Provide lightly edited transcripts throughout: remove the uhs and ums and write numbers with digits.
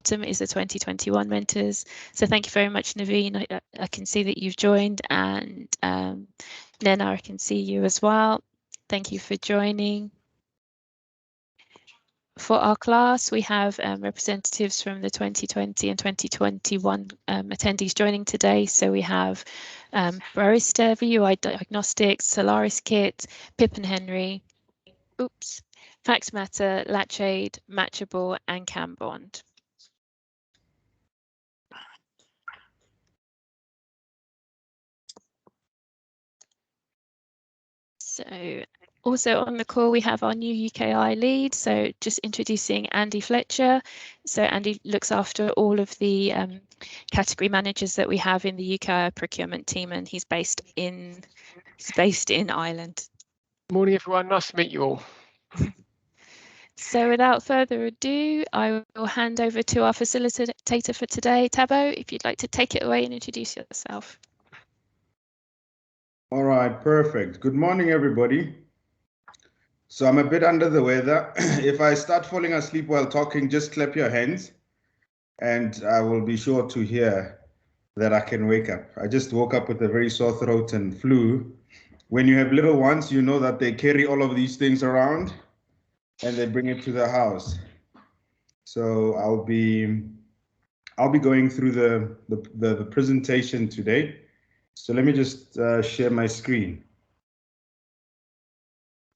is the 2021 mentors. So thank you very much, Naveen. I can see that you've joined, and Nena, I can see you as well. Thank you for joining. For our class, we have representatives from the 2020 and 2021 attendees joining today. So we have Barista, VUI Diagnostics, Solaris Kit, Pip and Henry, Fact Matter, Latchade, Matchable, and Cambond. So also on the call, we have our new UKI lead. So just introducing Andy Fletcher. So Andy looks after all of the category managers that we have in the UKI procurement team, and he's based in Ireland. Morning, everyone. Nice to meet you all. So without further ado, I will hand over to our facilitator for today, Tabo, if you'd like to take it away and introduce yourself. All right, perfect. Good morning, everybody. So I'm a bit under the weather. If I start falling asleep while talking, just clap your hands and I will be sure to hear that I can wake up. I just woke up with a very sore throat and flu. When you have little ones, you know that they carry all of these things around and they bring it to the house. So I'll be going through the presentation today. So let me just share my screen.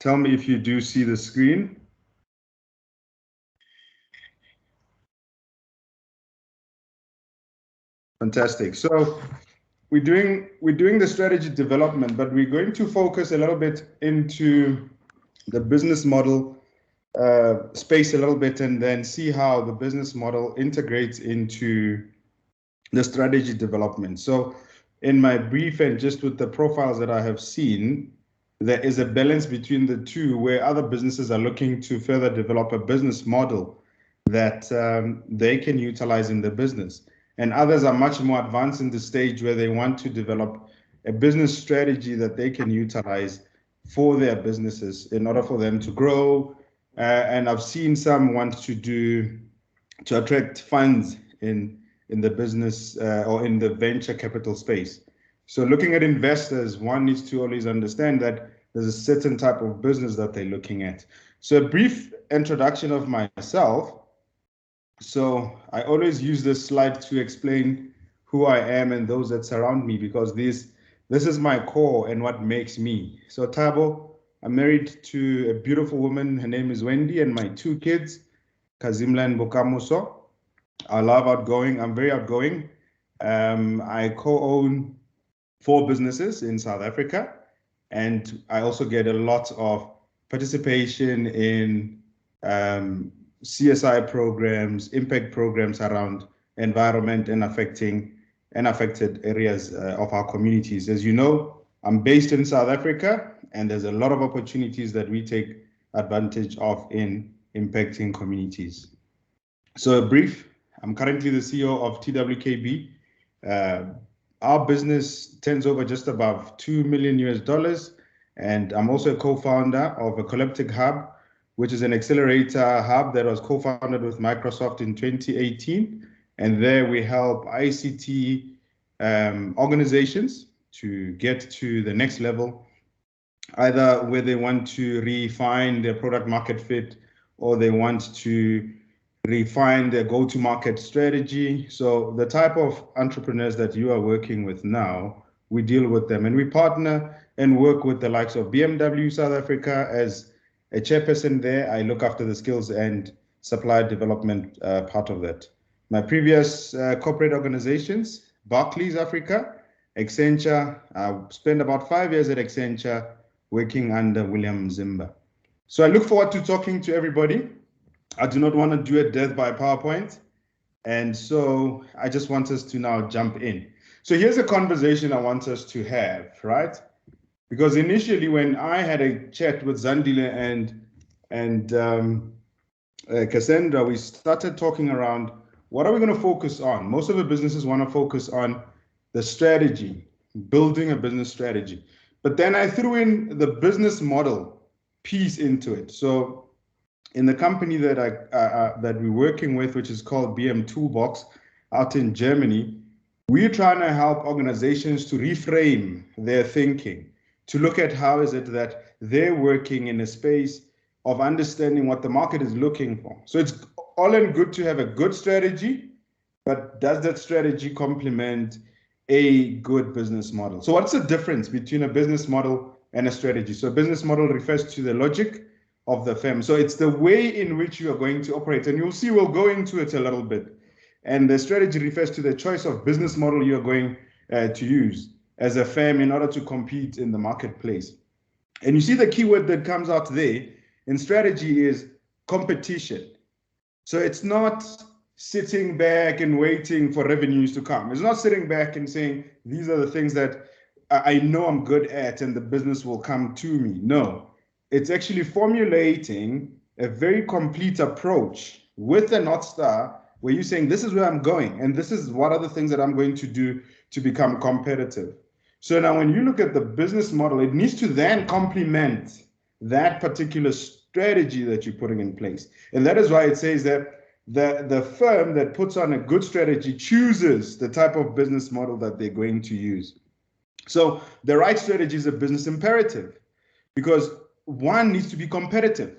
Tell me if you do see the screen. Fantastic. So we're doing the strategy development, but we're going to focus a little bit into the business model space a little bit, and then see how the business model integrates into the strategy development. So in my brief and just with the profiles that I have seen, there is a balance between the two, where other businesses are looking to further develop a business model that they can utilize in the business. And others are much more advanced in the stage where they want to develop a business strategy that they can utilize for their businesses in order for them to grow. And I've seen some want to attract funds in the business or in the venture capital space. So looking at investors, one needs to always understand that there's a certain type of business that they're looking at. So a brief introduction of myself. So I always use this slide to explain who I am and those that surround me, because this is my core and what makes me. So Tabo, I'm married to a beautiful woman. Her name is Wendy, and my two kids, Kazimla and Bokamuso. I love outgoing. I'm very outgoing. I co-own 4 businesses in South Africa, and I also get a lot of participation in CSI programs, impact programs around environment and affected areas of our communities. As you know, I'm based in South Africa, and there's a lot of opportunities that we take advantage of in impacting communities. So a brief, I'm currently the CEO of TWKB. Our business turns over just above $2 million US, and I'm also a co-founder of a Collective Hub, which is an accelerator hub that was co-founded with Microsoft in 2018. And there we help ICT organizations to get to the next level, either where they want to refine their product market fit, or they want to refine their go-to-market strategy. So the type of entrepreneurs that you are working with now, we deal with them, and we partner and work with the likes of BMW South Africa. As a chairperson there, I look after the skills and supply development part of that. My previous corporate organizations, Barclays Africa, Accenture, I spent about 5 years at Accenture working under William Zimba. So I look forward to talking to everybody. I do not want to do a death by PowerPoint. And so I just want us to now jump in. So here's a conversation I want us to have, right? Because initially when I had a chat with Zandile and Cassandra, we started talking around what are we going to focus on? Most of the businesses want to focus on the strategy, building a business strategy. But then I threw in the business model piece into it. So in the company that that we're working with, which is called BM Toolbox out in Germany, we're trying to help organizations to reframe their thinking, to look at how is it that they're working in a space of understanding what the market is looking for. So it's all and good to have a good strategy, but does that strategy complement a good business model? So what's the difference between a business model and a strategy? So a business model refers to the logic of the firm. So it's the way in which you are going to operate. And you'll see we'll go into it a little bit. And the strategy refers to the choice of business model you're going to use as a firm in order to compete in the marketplace. And you see the keyword that comes out there in strategy is competition. So it's not sitting back and waiting for revenues to come. It's not sitting back and saying, these are the things that I know I'm good at and the business will come to me. No, it's actually formulating a very complete approach with a North Star where you're saying, this is where I'm going and this is what are the things that I'm going to do to become competitive. So now when you look at the business model, it needs to then complement that particular strategy that you're putting in place. And that is why it says that the firm that puts on a good strategy chooses the type of business model that they're going to use. So the right strategy is a business imperative because one needs to be competitive.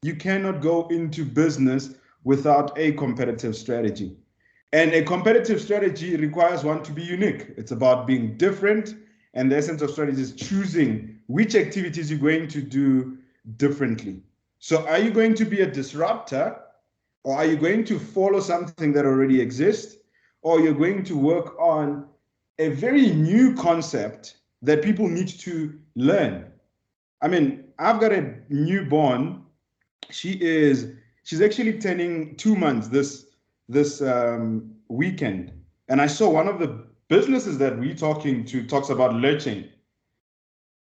You cannot go into business without a competitive strategy. And a competitive strategy requires one to be unique. It's about being different. And the essence of strategy is choosing which activities you're going to do differently. So are you going to be a disruptor, or are you going to follow something that already exists, or you're going to work on a very new concept that people need to learn? I mean, I've got a newborn. She's actually turning 2 months this weekend. And I saw one of the businesses that we're talking to talks about latching.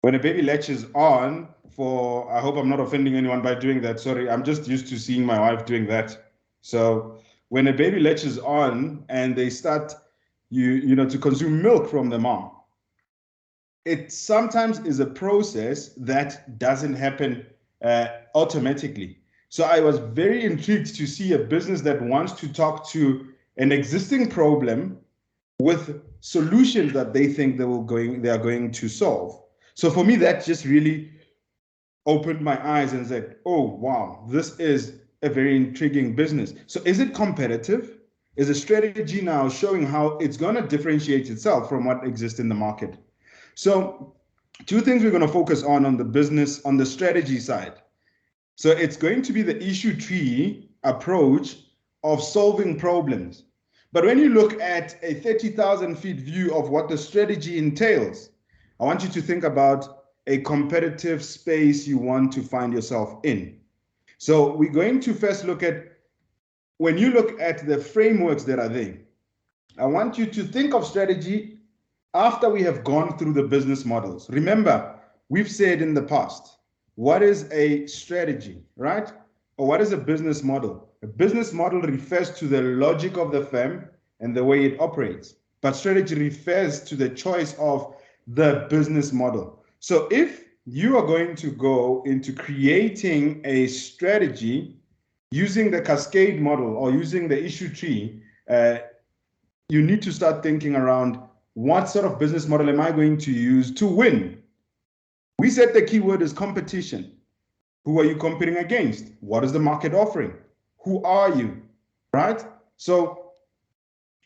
When a baby latches on, I hope I'm not offending anyone by doing that. Sorry, I'm just used to seeing my wife doing that. So when a baby latches on and they start, to consume milk from the mom, it sometimes is a process that doesn't happen automatically. So I was very intrigued to see a business that wants to talk to an existing problem with solutions that they think they are going to solve. So for me, that just really opened my eyes and said, oh, wow, this is a very intriguing business. So is it competitive? Is a strategy now showing how it's going to differentiate itself from what exists in the market? So two things we're going to focus on the business, on the strategy side. So it's going to be the issue tree approach of solving problems. But when you look at a 30,000 feet view of what the strategy entails, I want you to think about a competitive space you want to find yourself in. So we're going to first look at, when you look at the frameworks that are there, I want you to think of strategy after we have gone through the business models. Remember, we've said in the past, what is a strategy, right? Or what is a business model? A business model refers to the logic of the firm and the way it operates. But strategy refers to the choice of the business model. So if you are going to go into creating a strategy using the cascade model or using the issue tree, you need to start thinking around what sort of business model am I going to use to win? We said the keyword is competition. Who are you competing against? What is the market offering? Who are you, right? So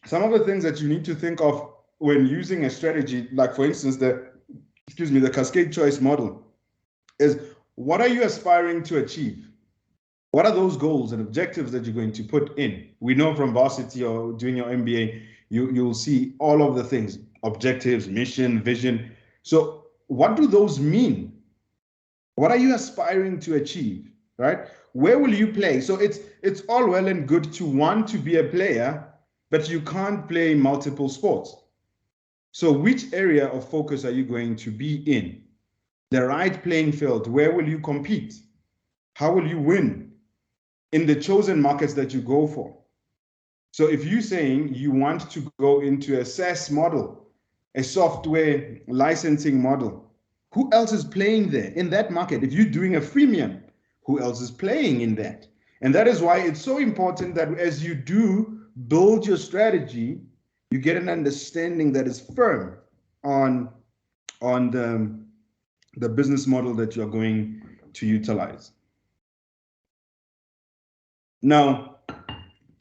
some of the things that you need to think of when using a strategy, like for instance, the cascade choice model, is what are you aspiring to achieve? What are those goals and objectives that you're going to put in? We know from varsity or doing your MBA, you'll see all of the things, objectives, mission, vision. So what do those mean? What are you aspiring to achieve, right? Where will you play? So it's all well and good to want to be a player, but you can't play multiple sports. So which area of focus are you going to be in? The right playing field, where will you compete? How will you win in the chosen markets that you go for? So if you're saying you want to go into a SaaS model, a software licensing model, who else is playing there in that market? If you're doing a freemium, who else is playing in that. And that is why it's so important that as you do build your strategy, you get an understanding that is firm on the business model that you're going to utilize. Now,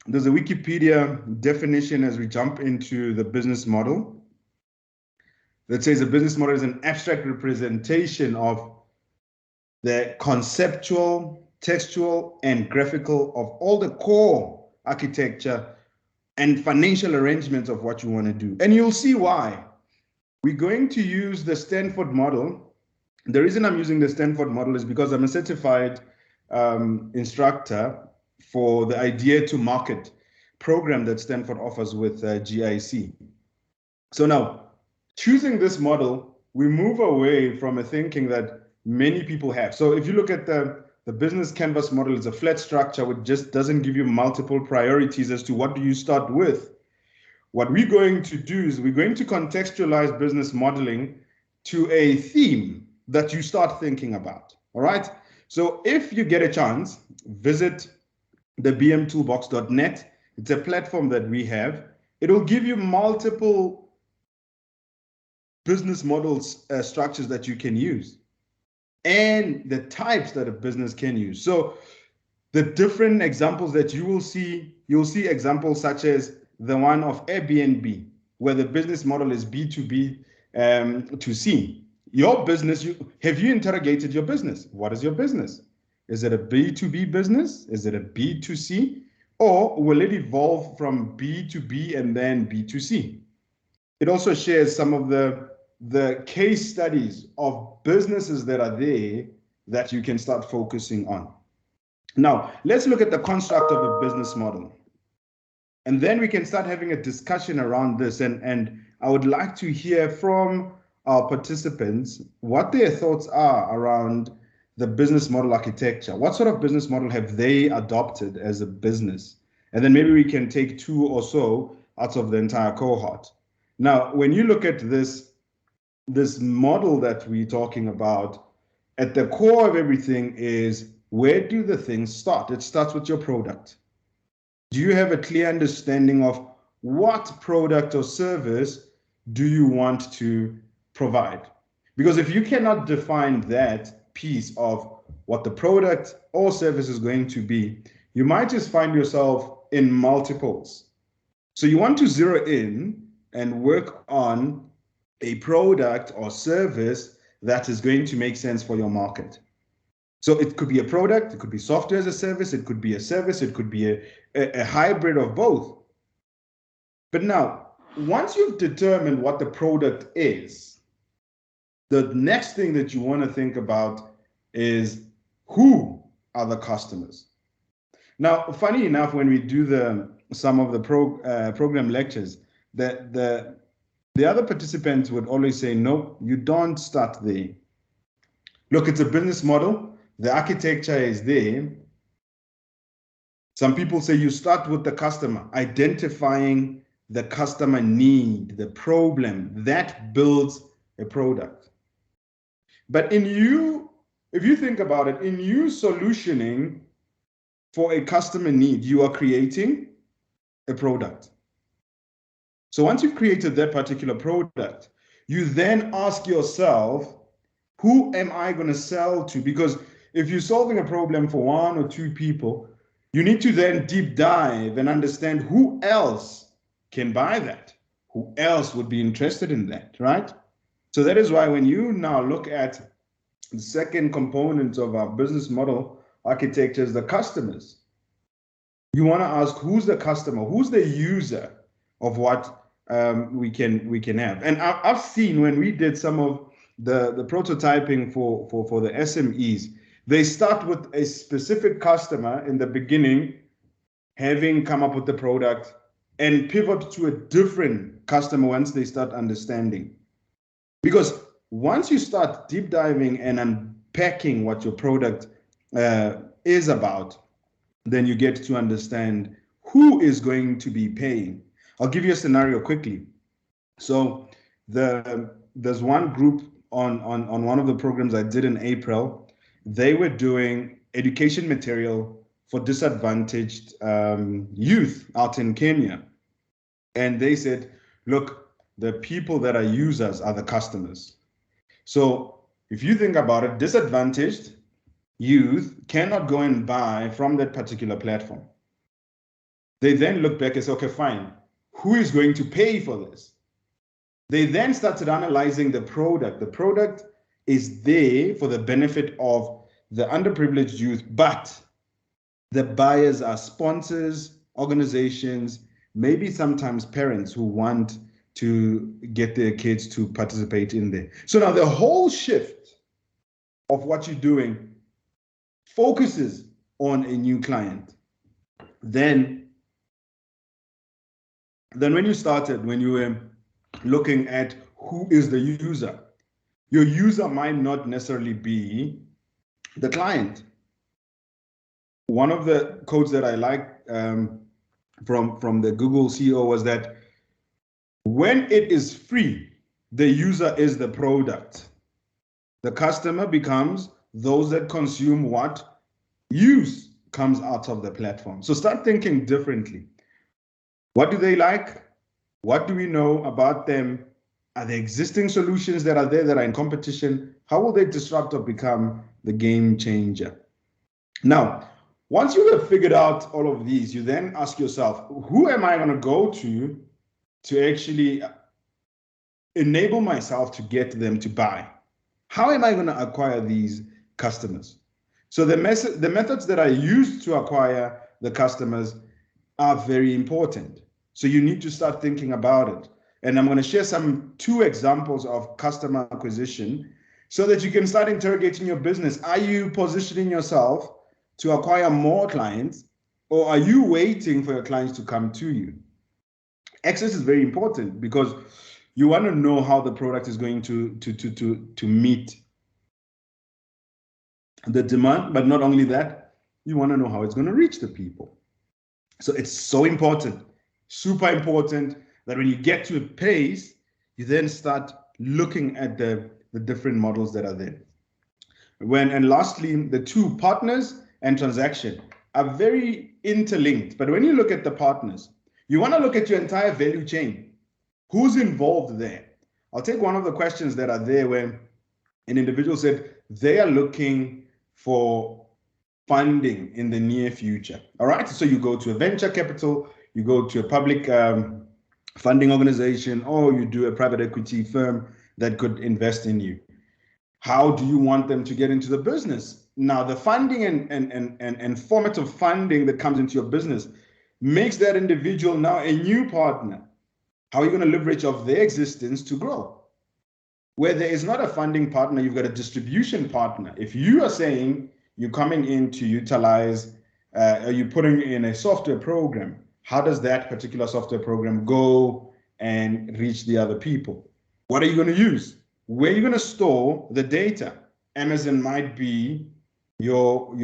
there's a Wikipedia definition as we jump into the business model that says a business model is an abstract representation of the conceptual, textual, and graphical of all the core architecture and financial arrangements of what you want to do. And you'll see why. We're going to use the Stanford model. The reason I'm using the Stanford model is because I'm a certified instructor for the Idea to Market program that Stanford offers with GIC. So now, choosing this model, we move away from a thinking that many people have. So if you look at the business canvas model, it's a flat structure which just doesn't give you multiple priorities as to what do you start with. What we're going to do is we're going to contextualize business modeling to a theme that you start thinking about, all right? So if you get a chance, visit the bmtoolbox.net. It's a platform that we have. It'll give you multiple business models, structures that you can use and the types that a business can use. So the different examples that you will see, you'll see examples such as the one of Airbnb, where the business model is B2B to C. Your business, have you interrogated your business? What is your business? Is it a B2B business? Is it a B2C? Or will it evolve from B2B and then B2C? It also shares some of the case studies of businesses that are there that you can start focusing on. Now, let's look at the construct of a business model. And then we can start having a discussion around this. And I would like to hear from our participants what their thoughts are around the business model architecture. What sort of business model have they adopted as a business? And then maybe we can take two or so out of the entire cohort. Now, when you look at this model that we're talking about, at the core of everything is, where do the things start? It starts with your product. Do you have a clear understanding of what product or service do you want to provide? Because if you cannot define that piece of what the product or service is going to be, you might just find yourself in multiples. So you want to zero in and work on a product or service that is going to make sense for your market. So it could be a product, it could be software as a service, it could be a service, it could be a hybrid of both. But now, once you've determined what the product is, the next thing that you want to think about is, who are the customers? Now, funny enough, when we do some of the program lectures, the other participants would always say, no, you don't start there. Look, it's a business model. The architecture is there. Some people say you start with the customer, identifying the customer need, the problem, that builds a product. But if you think about it, in you solutioning for a customer need, you are creating a product. So once you've created that particular product, you then ask yourself, who am I going to sell to? Because if you're solving a problem for one or two people, you need to then deep dive and understand who else can buy that, who else would be interested in that, right? So that is why when you now look at the second component of our business model architecture is the customers. You want to ask, who's the customer? Who's the user of what we can have? And I've seen when we did some of the prototyping for the SMEs, they start with a specific customer in the beginning, having come up with the product, and pivot to a different customer once they start understanding. Because once you start deep diving and unpacking what your product is about, then you get to understand who is going to be paying. I'll give you a scenario quickly. So there's one group on one of the programs I did in April. They were doing education material for disadvantaged youth out in Kenya. And they said, look, the people that are users are the customers. So if you think about it, disadvantaged youth cannot go and buy from that particular platform. They then look back and say, okay, fine, who is going to pay for this? They then started analyzing the product. The product is there for the benefit of the underprivileged youth, but the buyers are sponsors, organizations, maybe sometimes parents who want to get their kids to participate in there. So now the whole shift of what you're doing focuses on a new client. Then when you started, when you were looking at who is the user, your user might not necessarily be the client. One of the quotes that I like from the Google CEO was that when it is free, the user is the product. The customer becomes those that consume what use comes out of the platform. So start thinking differently. What do they like? What do we know about them? Are there existing solutions that are there that are in competition? How will they disrupt or become the game changer? Now, once you have figured out all of these, you then ask yourself, who am I going to go to actually enable myself to get them to buy? How am I going to acquire these customers? So the methods that I use to acquire the customers are very important. So you need to start thinking about it. And I'm going to share two examples of customer acquisition so that you can start interrogating your business. Are you positioning yourself to acquire more clients, or are you waiting for your clients to come to you? Access is very important because you want to know how the product is going to meet the demand, but not only that, you want to know how it's going to reach the people. So it's so important, super important, that when you get to a place, you then start looking at the different models that are there. And lastly, the two, partners and transaction, are very interlinked. But when you look at the partners, you want to look at your entire value chain. Who's involved there? I'll take one of the questions that are there where an individual said they are looking for funding in the near future. All right, so you go to a venture capital, you go to a public funding organization, or you do a private equity firm that could invest in you. How do you want them to get into the business? Now, the funding and format of funding that comes into your business makes that individual now a new partner. How are you going to leverage off their existence to grow? Where there is not a funding partner, you've got a distribution partner. If you are saying you're coming in to utilize, are you putting in a software program? How does that particular software program go and reach the other people? What are you going to use? Where are you going to store the data? Amazon might be your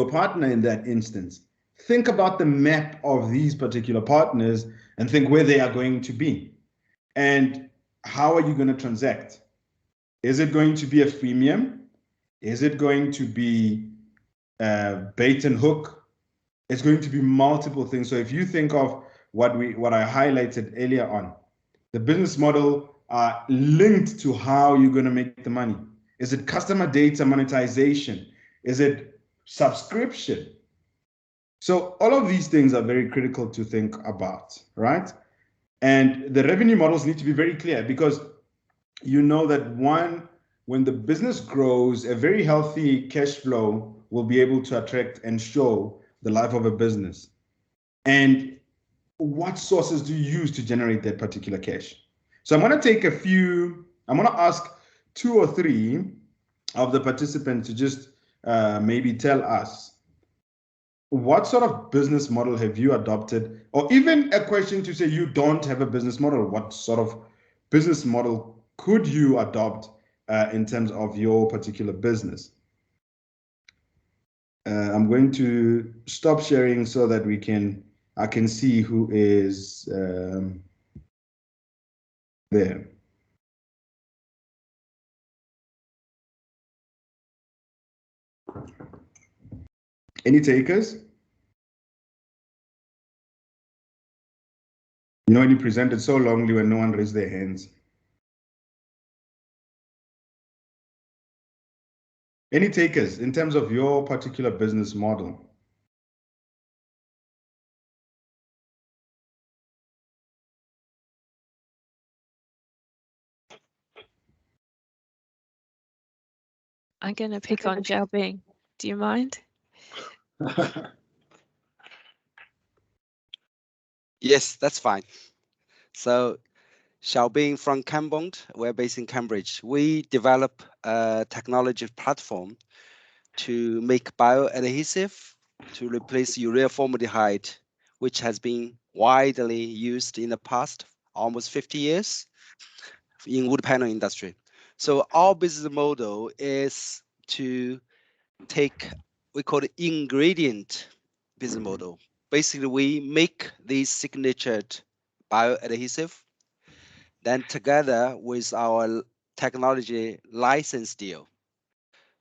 partner in that instance. Think about the map of these particular partners and think where they are going to be. And how are you going to transact? Is it going to be a freemium? Is it going to be bait and hook? It's going to be multiple things. So if you think of what I highlighted earlier on, the business model are linked to how you're going to make the money. Is it customer data monetization? Is it subscription? So all of these things are very critical to think about, right? And the revenue models need to be very clear because you know that when the business grows, a very healthy cash flow will be able to attract and show the life of a business. And what sources do you use to generate that particular cash? So I'm going to ask 2 or 3 of the participants to just maybe tell us what sort of business model have you adopted, or even a question to say you don't have a business model. What sort of business model could you adopt in terms of your particular business? I'm going to stop sharing so that I can see who is there. Any takers? You know, when you presented so longly when no one raised their hands. Any takers in terms of your particular business model? I'm going to pick on Xiaobing. Do you mind? Yes, that's fine. So Xiaobing from Cambond, we're based in Cambridge. We develop a technology platform to make bioadhesive to replace urea formaldehyde, which has been widely used in the past almost 50 years in wood panel industry. So our business model is to take, we call it ingredient business model. Basically, we make these signatured bioadhesive, then together with our technology license deal.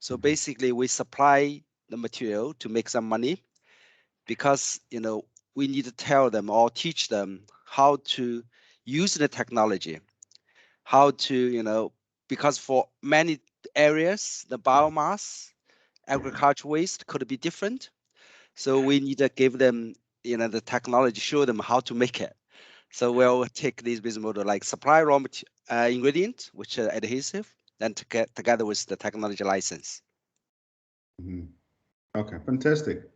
So basically, we supply the material to make some money because we need to tell them or teach them how to use the technology, how to because for many areas the biomass agriculture waste could be different. So we need to give them the technology, show them how to make it. So we'll take this business model like supply raw ingredient, which are adhesive, then together with the technology license. Mm-hmm. Okay, fantastic.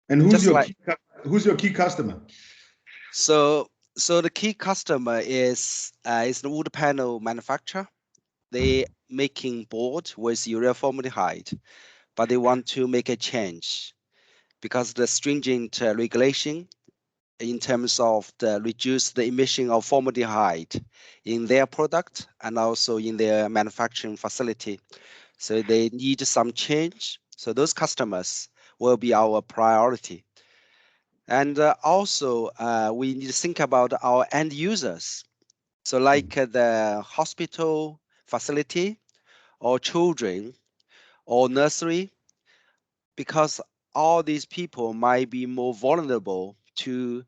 And who's your key customer? So the key customer is the wood panel manufacturer. They making board with urea formaldehyde, but they want to make a change because the stringent regulation in terms of reduce the emission of formaldehyde in their product and also in their manufacturing facility. So they need some change. So those customers will be our priority. And also we need to think about our end users. So like the hospital facility or children or nursery, because all these people might be more vulnerable to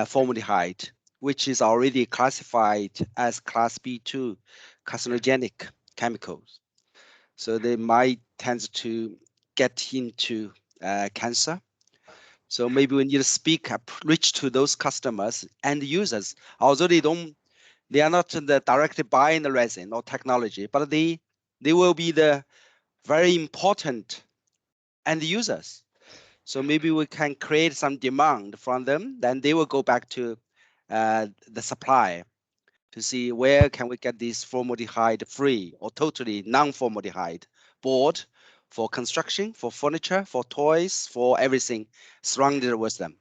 formaldehyde, which is already classified as class B2 carcinogenic chemicals. So they might tend to get into cancer. So maybe we need to speak up, reach to those customers and users, although they are not directly buying the resin or technology, but they will be the very important end users. So maybe we can create some demand from them, then they will go back to the supplier to see where can we get this formaldehyde free or totally non-formaldehyde board for construction, for furniture, for toys, for everything surrounded with them.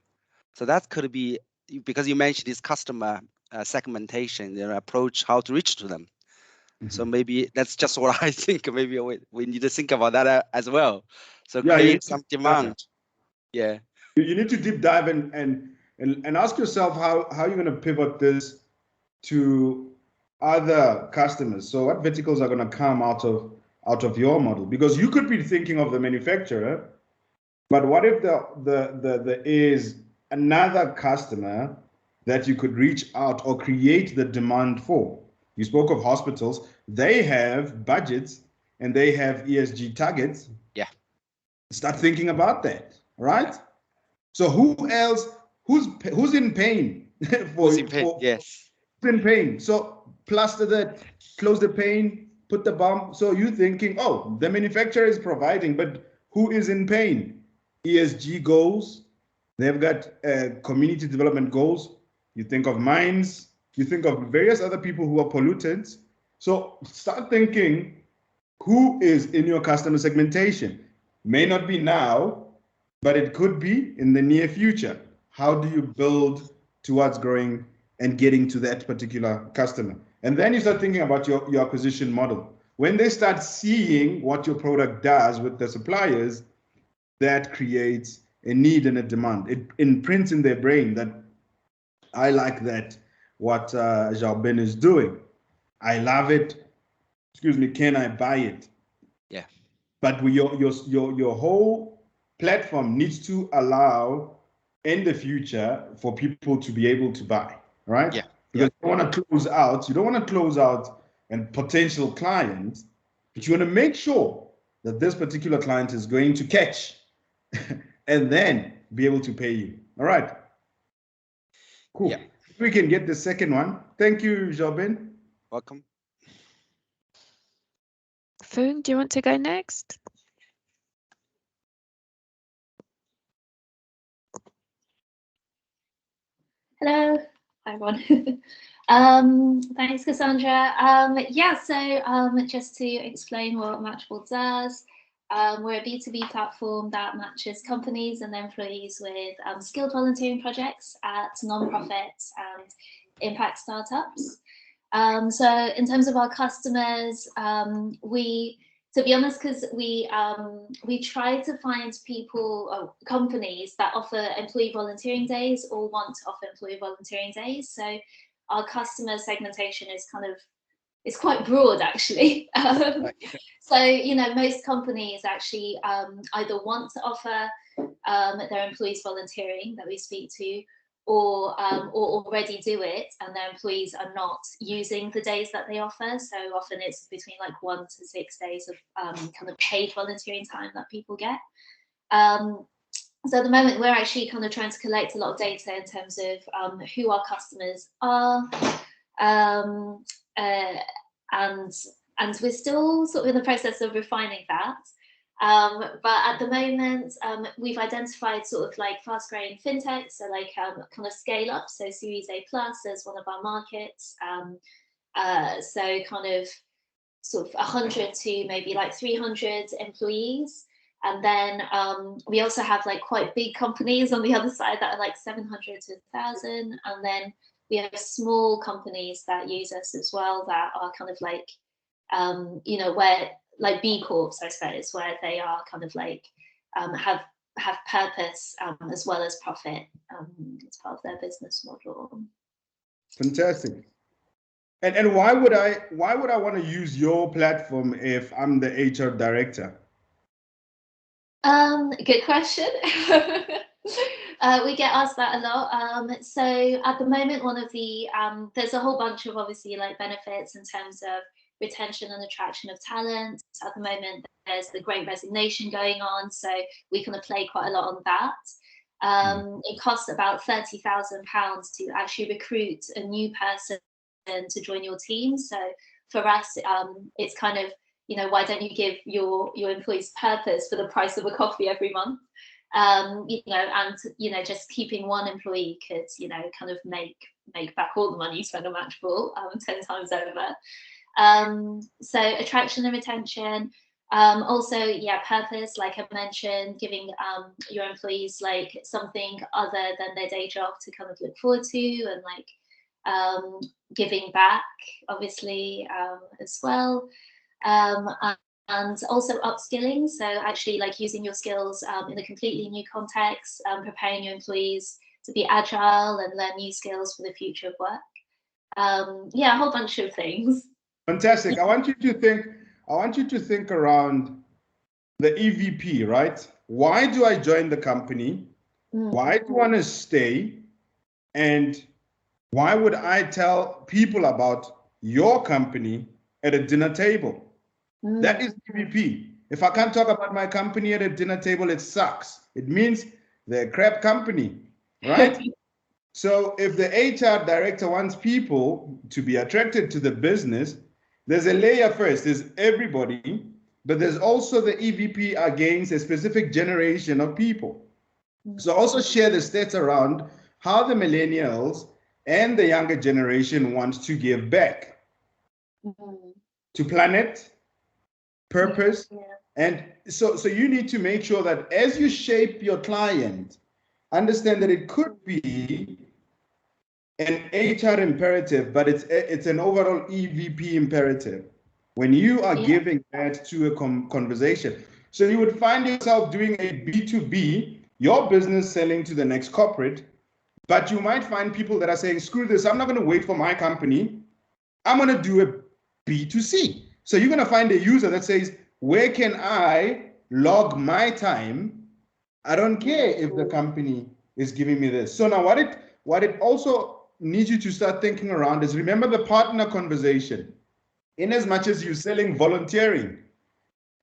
So that could be, because you mentioned this customer segmentation, their approach, how to reach to them. So maybe that's just what I think. Maybe we need to think about that as well. So create some demand. Yeah. You need to deep dive and ask yourself how you're going to pivot this to other customers. So what verticals are going to come out of your model? Because you could be thinking of the manufacturer, but what if there is another customer that you could reach out or create the demand for? You spoke of hospitals. They have budgets and they have ESG targets. Yeah. Start thinking about that, right? So who else? Who's in pain? Who's in pain? Yes. Who's in pain? So plaster that, close the pain, put the bump. So you're thinking, oh, the manufacturer is providing, but who is in pain? ESG goals. They've got community development goals. You think of mines. You think of various other people who are pollutants. So start thinking, who is in your customer segmentation? May not be now, but it could be in the near future. How do you build towards growing and getting to that particular customer? And then you start thinking about your acquisition model. When they start seeing what your product does with the suppliers, that creates a need and a demand. It imprints in their brain that I like that what Xiaobin is doing. I love it. Excuse me, can I buy it? Yeah. But your whole platform needs to allow in the future for people to be able to buy, right? Yeah. Because you don't want to close out. You don't want to close out a potential client, but you want to make sure that this particular client is going to catch and then be able to pay you. All right. Cool. Yeah. If we can get the second one. Thank you, Jobin. Welcome. Foon, do you want to go next? Hello, everyone. Thanks, Cassandra. Yeah, so just to explain what Matchable does, we're a B2B platform that matches companies and their employees with skilled volunteering projects at nonprofits and impact startups. So in terms of our customers, to be honest, because we try to find people or companies that offer employee volunteering days or want to offer employee volunteering days. So our customer segmentation is quite broad, actually. So most companies actually either want to offer their employees volunteering that we speak to, or already do it and their employees are not using the days that they offer. So often it's between like 1 to 6 days of kind of paid volunteering time that people get. So at the moment we're actually kind of trying to collect a lot of data in terms of who our customers are, and we're still sort of in the process of refining that. But at the moment, we've identified sort of like fast-growing fintechs, so like kind of scale up, so Series A plus as one of our markets. So kind of sort of 100 to maybe like 300 employees. And then we also have like quite big companies on the other side that are like 700 to 1,000. And then we have small companies that use us as well that are kind of like, where like B Corps, I suppose, where they are kind of like have purpose as well as profit as part of their business model. Fantastic. And why would I want to use your platform if I'm the HR director? Good question. We get asked that a lot. So at the moment, one of the there's a whole bunch of obviously like benefits in terms of retention and attraction of talent. At the moment, there's the Great Resignation going on, so we kind of play quite a lot on that. It costs about £30,000 to actually recruit a new person to join your team. So for us, it's kind of, why don't you give your employees purpose for the price of a coffee every month? And just keeping one employee could, kind of make back all the money you spend on Matchable 10 times over. So attraction and retention, also purpose, like I mentioned, giving your employees like something other than their day job to kind of look forward to, and like giving back obviously as well, and also upskilling, so actually like using your skills in a completely new context, preparing your employees to be agile and learn new skills for the future of work. A whole bunch of things. Fantastic. I want you to think around the EVP, right? Why do I join the company? Why do I want to stay? And why would I tell people about your company at a dinner table? That is EVP. If I can't talk about my company at a dinner table, it sucks. It means they're a crap company, right? So if the HR director wants people to be attracted to the business, there's a layer first, there's everybody, but there's also the EVP against a specific generation of people. So also share the stats around how the millennials and the younger generation want to give back to planet, purpose. And so you need to make sure that as you shape your client, understand that it could be an HR imperative, but it's an overall EVP imperative when you are giving that to a conversation. So you would find yourself doing a B2B, your business selling to the next corporate, but you might find people that are saying, screw this, I'm not going to wait for my company. I'm going to do a B2C. So you're going to find a user that says, where can I log my time I don't care if the company is giving me this. So now what it also needs you to start thinking around is, remember the partner conversation. In as much as you're selling volunteering,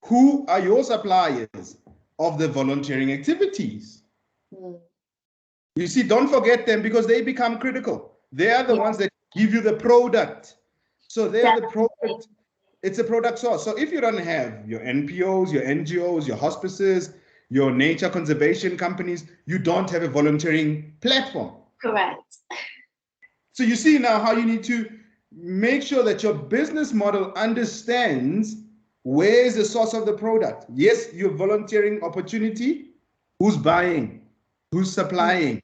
who are your suppliers of the volunteering activities? You see, don't forget them, because they become critical. They are the ones that give you the product. So they are the product. It's a product source. So if you don't have your NPOs, your NGOs, your hospices, your nature conservation companies, you don't have a volunteering platform. Correct. So you see now how you need to make sure that your business model understands where is the source of the product. Yes, your volunteering opportunity. Who's buying? Who's supplying?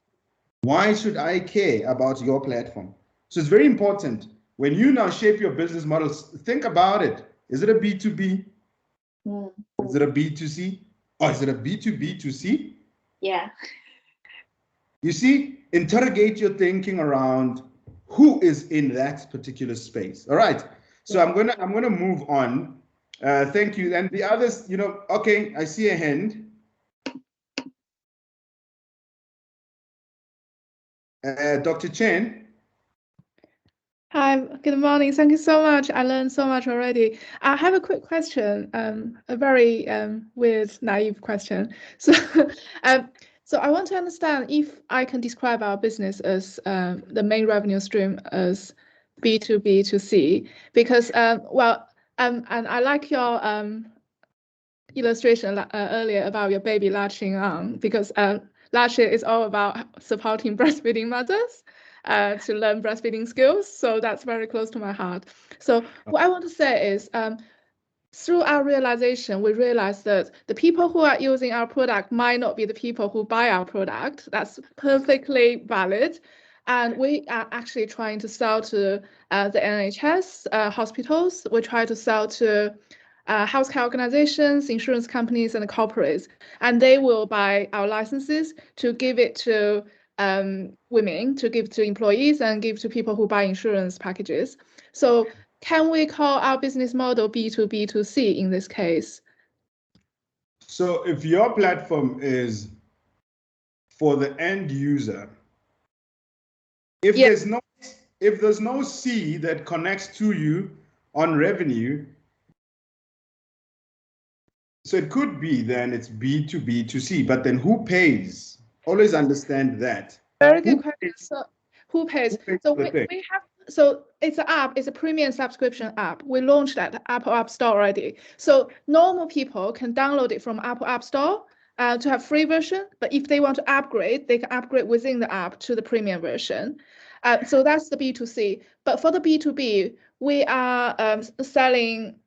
Why should I care about your platform? So it's very important when you now shape your business models, think about it. Is it a B2B? Is it a B2C? Or is it a B2B2C? Yeah. You see, interrogate your thinking around who is in that particular space. All right. So I'm gonna move on. Thank you. And the others, okay, I see a hand. Dr. Chen. Hi, good morning. Thank you so much. I learned so much already. I have a quick question, a very weird, naive question. So, so I want to understand if I can describe our business as the main revenue stream as B2B2C, because and I like your illustration earlier about your baby latching on, because latching is all about supporting breastfeeding mothers to learn breastfeeding skills. So that's very close to my heart. So what I want to say is, through our realization, we realize that the people who are using our product might not be the people who buy our product. That's perfectly valid. And we are actually trying to sell to the NHS, hospitals. We try to sell to healthcare organizations, insurance companies, and corporates. And they will buy our licenses to give it to women, to give to employees, and give to people who buy insurance packages. So can we call our business model B2B2C in this case? So if your platform is for the end user, if there's no C that connects to you on revenue, so it could be then it's B2B2C, but then who pays? Always understand that. Very good question. So who pays? So we have, so it's an app, it's a premium subscription app. We launched at Apple App Store already. So normal people can download it from Apple App Store to have free version. But if they want to upgrade, they can upgrade within the app to the premium version. So that's the B2C. But for the B2B, we are selling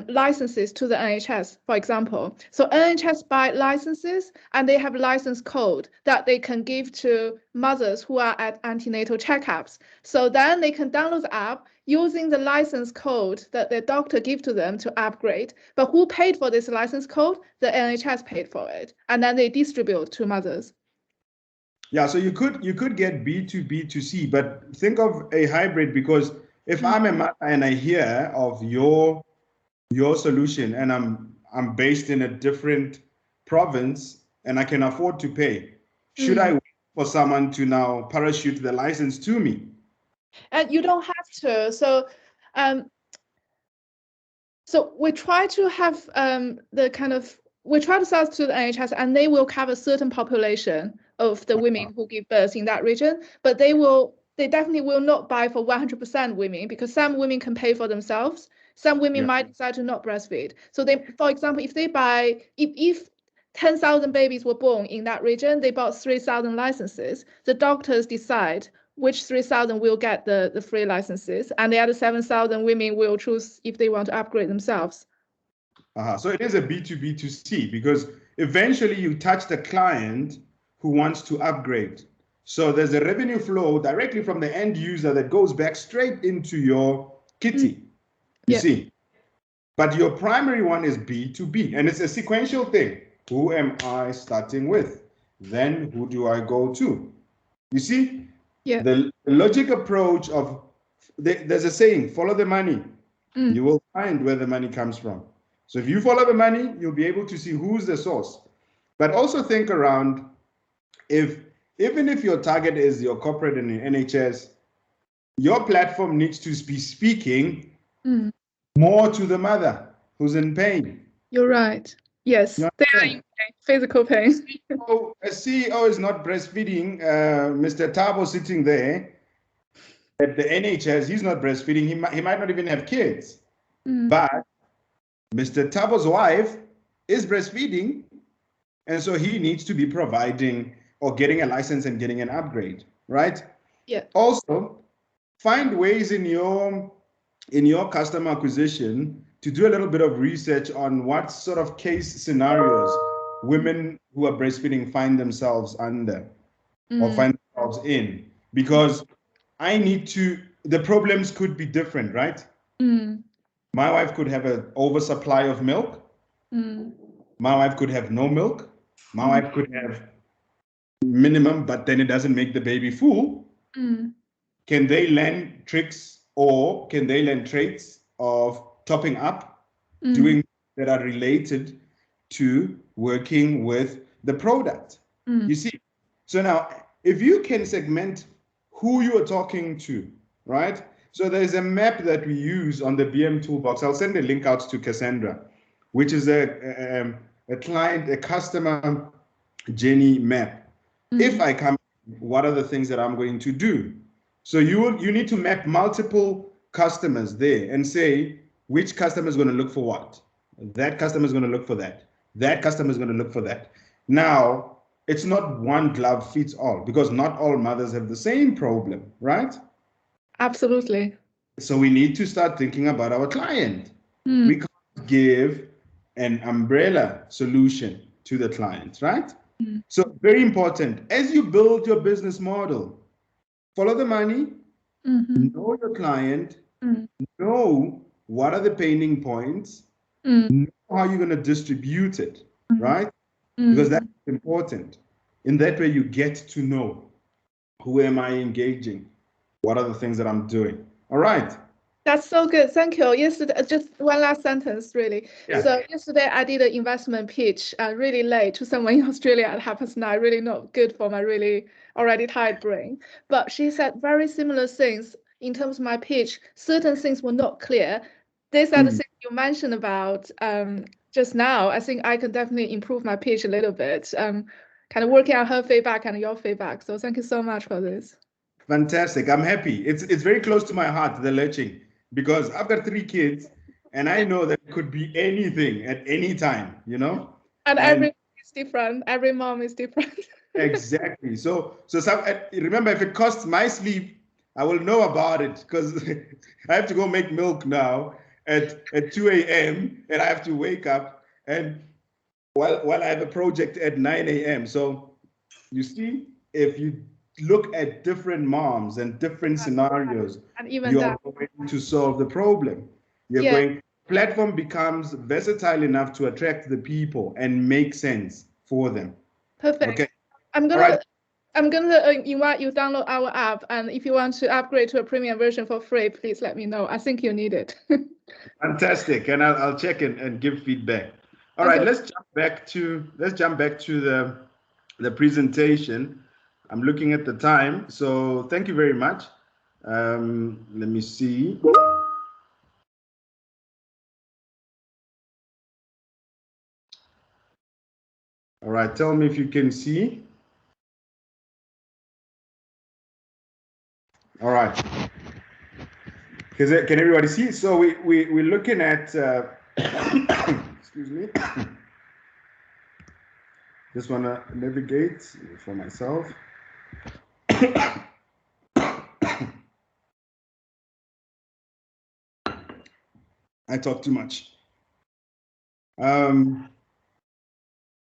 licenses to the NHS, for example. So NHS buy licenses, and they have license code that they can give to mothers who are at antenatal checkups. So then they can download the app using the license code that the doctor give to them to upgrade. But who paid for this license code? The NHS paid for it, and then they distribute to mothers. Yeah, so you could get B2B2C, but think of a hybrid, because if I'm a mother and I hear of your solution and I'm based in a different province and I can afford to pay, should I wait for someone to now parachute the license to me? And you don't have to. So so we try to have we try to sell to the NHS, and they will cover certain population of the women who give birth in that region, but they definitely will not buy for 100% women, because some women can pay for themselves. Some women might decide to not breastfeed. So they, for example, if they buy, if 10,000 babies were born in that region, they bought 3,000 licenses. The doctors decide which 3,000 will get the free licenses, and the other 7,000 women will choose if they want to upgrade themselves. So it is a B2B2C, because eventually you touch the client who wants to upgrade. So there's a revenue flow directly from the end user that goes back straight into your kitty. You see, but your primary one is B2B, and it's a sequential thing. Who am I starting with? Then who do I go to? You see, the logic approach of, there's a saying, follow the money. You will find where the money comes from. So if you follow the money, you'll be able to see who's the source. But also think around even if your target is your corporate and the NHS, your platform needs to be speaking more to the mother who's in pain. You're right. Yes, they are in pain, physical pain. A CEO is not breastfeeding. Mr. Tabo sitting there at the NHS, he's not breastfeeding. He might not even have kids. But Mr. Tabo's wife is breastfeeding. And so he needs to be providing or getting a license and getting an upgrade, right? Yeah. Also, find ways in your customer acquisition to do a little bit of research on what sort of case scenarios women who are breastfeeding find themselves under or find themselves in, because the problems could be different, right? My wife could have an oversupply of milk. My wife could have no milk. My wife could have minimum, but then it doesn't make the baby full. Can they learn tricks or can they learn traits of topping up, doing that are related to working with the product? You see, so now if you can segment who you are talking to, right? So there's a map that we use on the BM Toolbox. I'll send a link out to Cassandra, which is a customer journey map. If I come, what are the things that I'm going to do? So you need to map multiple customers there and say which customer is going to look for what. That customer is going to look for that. That customer is going to look for that. Now, it's not one glove fits all, because not all mothers have the same problem, right? Absolutely. So we need to start thinking about our client. We can't give an umbrella solution to the client, right? So very important, as you build your business model, follow the money, know your client, know what are the paining points, know how you're going to distribute it, right? Because that's important. In that way, you get to know, who am I engaging? What are the things that I'm doing? All right. That's so good. Thank you. Yesterday, just one last sentence, really. Yeah. So yesterday I did an investment pitch really late to someone in Australia at 9:30, really not good for my really already tired brain. But she said very similar things in terms of my pitch. Certain things were not clear. These are the things you mentioned about just now. I think I can definitely improve my pitch a little bit, kind of working on her feedback and your feedback. So thank you so much for this. Fantastic. I'm happy. It's very close to my heart, the lurching, because I've got 3 kids and I know that it could be anything at any time, you know? And every is different. Every mom is different. Exactly. So remember, if it costs my sleep, I will know about it, because I have to go make milk now at 2 a.m. and I have to wake up and while I have a project at 9 a.m. So you see, if you look at different moms and different scenarios, and even you are going to solve the problem. Platform becomes versatile enough to attract the people and make sense for them. Perfect. Okay. I'm gonna invite you to download our app, and if you want to upgrade to a premium version for free, please let me know. I think you need it. Fantastic, and I'll check and give feedback. All right, let's jump back to the presentation. I'm looking at the time, so thank you very much. Let me see. All right, tell me if you can see. All right. Can everybody see? So we're looking at, excuse me. Just want to navigate for myself. I talk too much.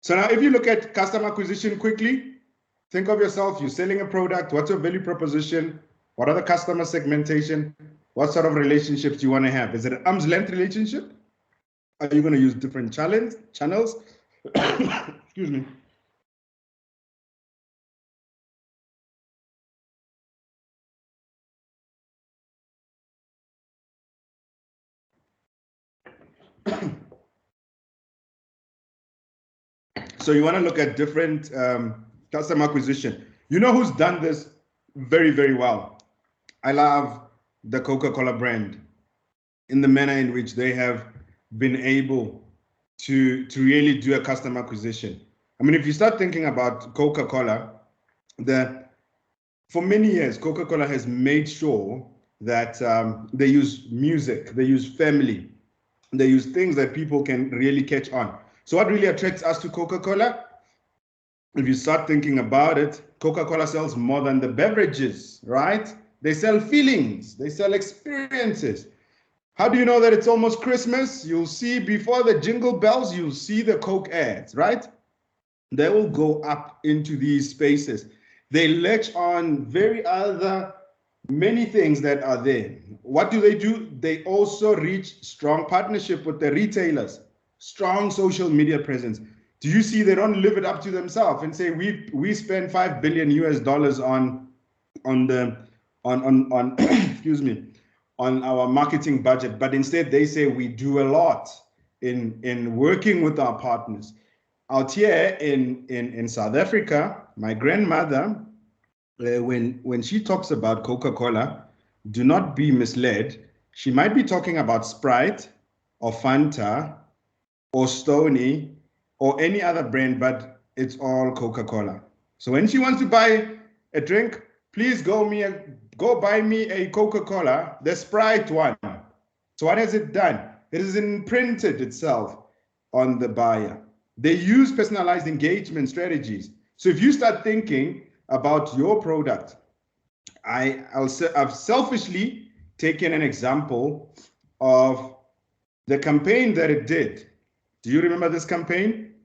So now if you look at customer acquisition quickly, think of yourself, you're selling a product, what's your value proposition? What are the customer segmentation? What sort of relationships do you want to have? Is it an arm's length relationship? Are you going to use different channels? Excuse me. So you want to look at different customer acquisition. You know who's done this very, very well? I love the Coca-Cola brand in the manner in which they have been able to really do a customer acquisition. I mean, if you start thinking about Coca-Cola, for many years, Coca-Cola has made sure that they use music, they use family, they use things that people can really catch on. So what really attracts us to Coca-Cola? If you start thinking about it, Coca-Cola sells more than the beverages, right? They sell feelings, they sell experiences. How do you know that it's almost Christmas? You'll see before the jingle bells, you'll see the Coke ads, right? They will go up into these spaces. They latch on many things that are there. What do? They also reach strong partnership with the retailers, strong social media presence. Do you see they don't live it up to themselves and say we spend $5 billion US on excuse me, on our marketing budget, but instead they say we do a lot in working with our partners. Out here in South Africa, my grandmother, when she talks about Coca-Cola, do not be misled. She might be talking about Sprite or Fanta or Stoney or any other brand, but it's all Coca-Cola. So when she wants to buy a drink, please go buy me a Coca-Cola, the Sprite one. So what has it done? It has imprinted itself on the buyer. They use personalized engagement strategies. So if you start thinking about your product, I've selfishly taken an example of the campaign that it did. Do you remember this campaign?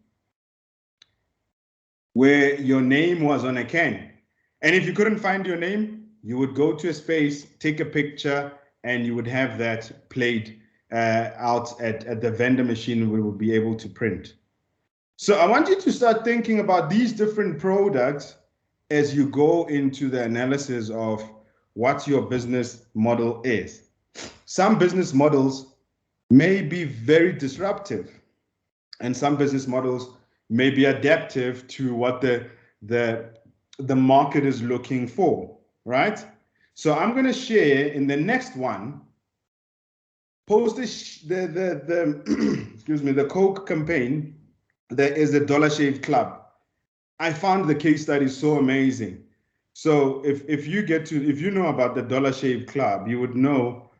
Where your name was on a can. And if you couldn't find your name, you would go to a space, take a picture, and you would have that played out at the vendor machine. We would be able to print. So I want you to start thinking about these different products as you go into the analysis of what your business model is. Some business models may be very disruptive, and some business models may be adaptive to what the market is looking for, right? So I'm going to share in the next one, post the excuse me, the Coke campaign. There is a Dollar Shave Club. I found the case study so amazing. So if you know about the Dollar Shave Club, you would know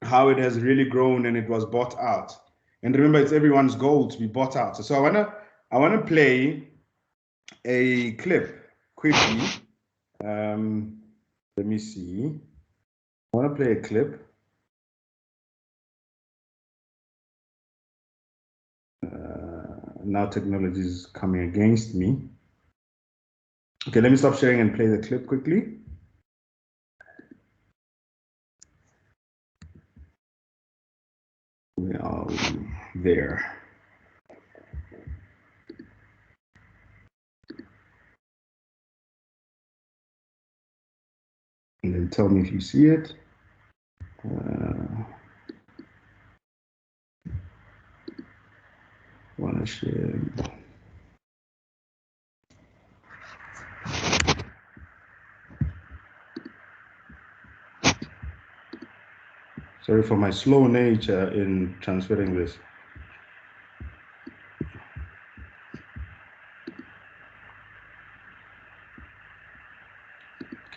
how it has really grown and it was bought out. And remember, it's everyone's goal to be bought out. So I wanna play a clip quickly. Let me see. I want to play a clip. Now technology is coming against me. Okay, let me stop sharing and play the clip quickly. We are there. And then tell me if you see it. Want to share. Sorry for my slow nature in transferring this.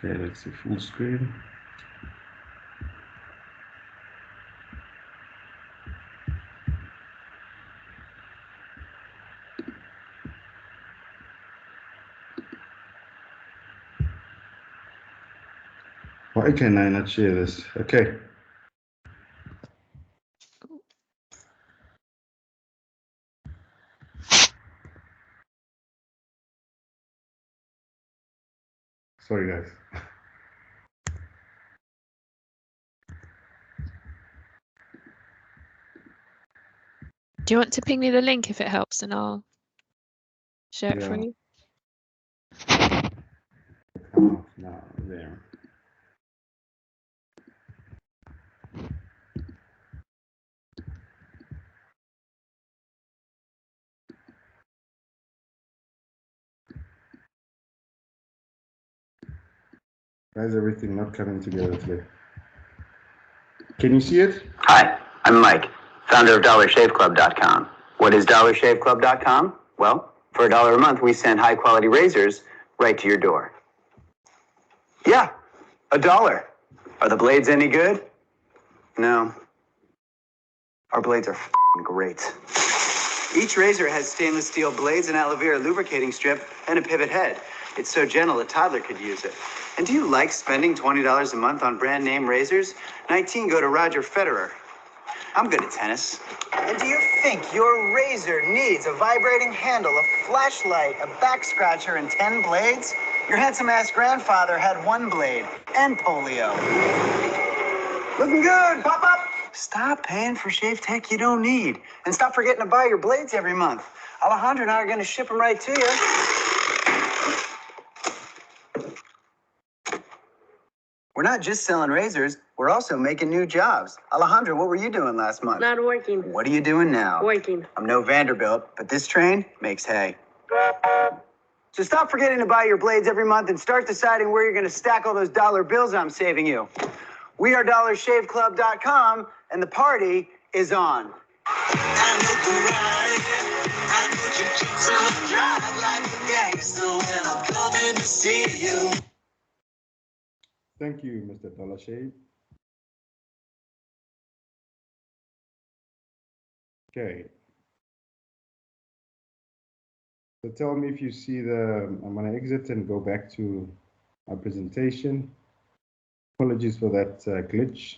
Okay, let's see full screen. Why can I not share this? Okay. Sorry, guys. Do you want to ping me the link if it helps, and I'll share it for you? Now, there. Why is everything not coming together today? Can you see it? Hi, I'm Mike, founder of DollarShaveClub.com. What is DollarShaveClub.com? Well, for $1 a month, we send high-quality razors right to your door. Yeah, $1. Are the blades any good? No. Our blades are f***ing great. Each razor has stainless steel blades, an aloe vera lubricating strip, and a pivot head. It's so gentle a toddler could use it. And do you like spending $20 a month on brand name razors? 19 go to Roger Federer. I'm good at tennis. And do you think your razor needs a vibrating handle, a flashlight, a back scratcher, and 10 blades? Your handsome-ass grandfather had 1 blade and polio. Looking good, pop up. Stop paying for shave tech you don't need. And stop forgetting to buy your blades every month. Alejandro and I are going to ship them right to you. We're not just selling razors, we're also making new jobs. Alejandro, what were you doing last month? Not working. What are you doing now? Working. I'm no Vanderbilt, but this train makes hay. So stop forgetting to buy your blades every month and start deciding where you're going to stack all those dollar bills I'm saving you. We are DollarShaveClub.com, and the party is on. Thank you, Mr. Dollar Shave. Okay. So tell me if you see I'm going to exit and go back to our presentation. Apologies for that glitch.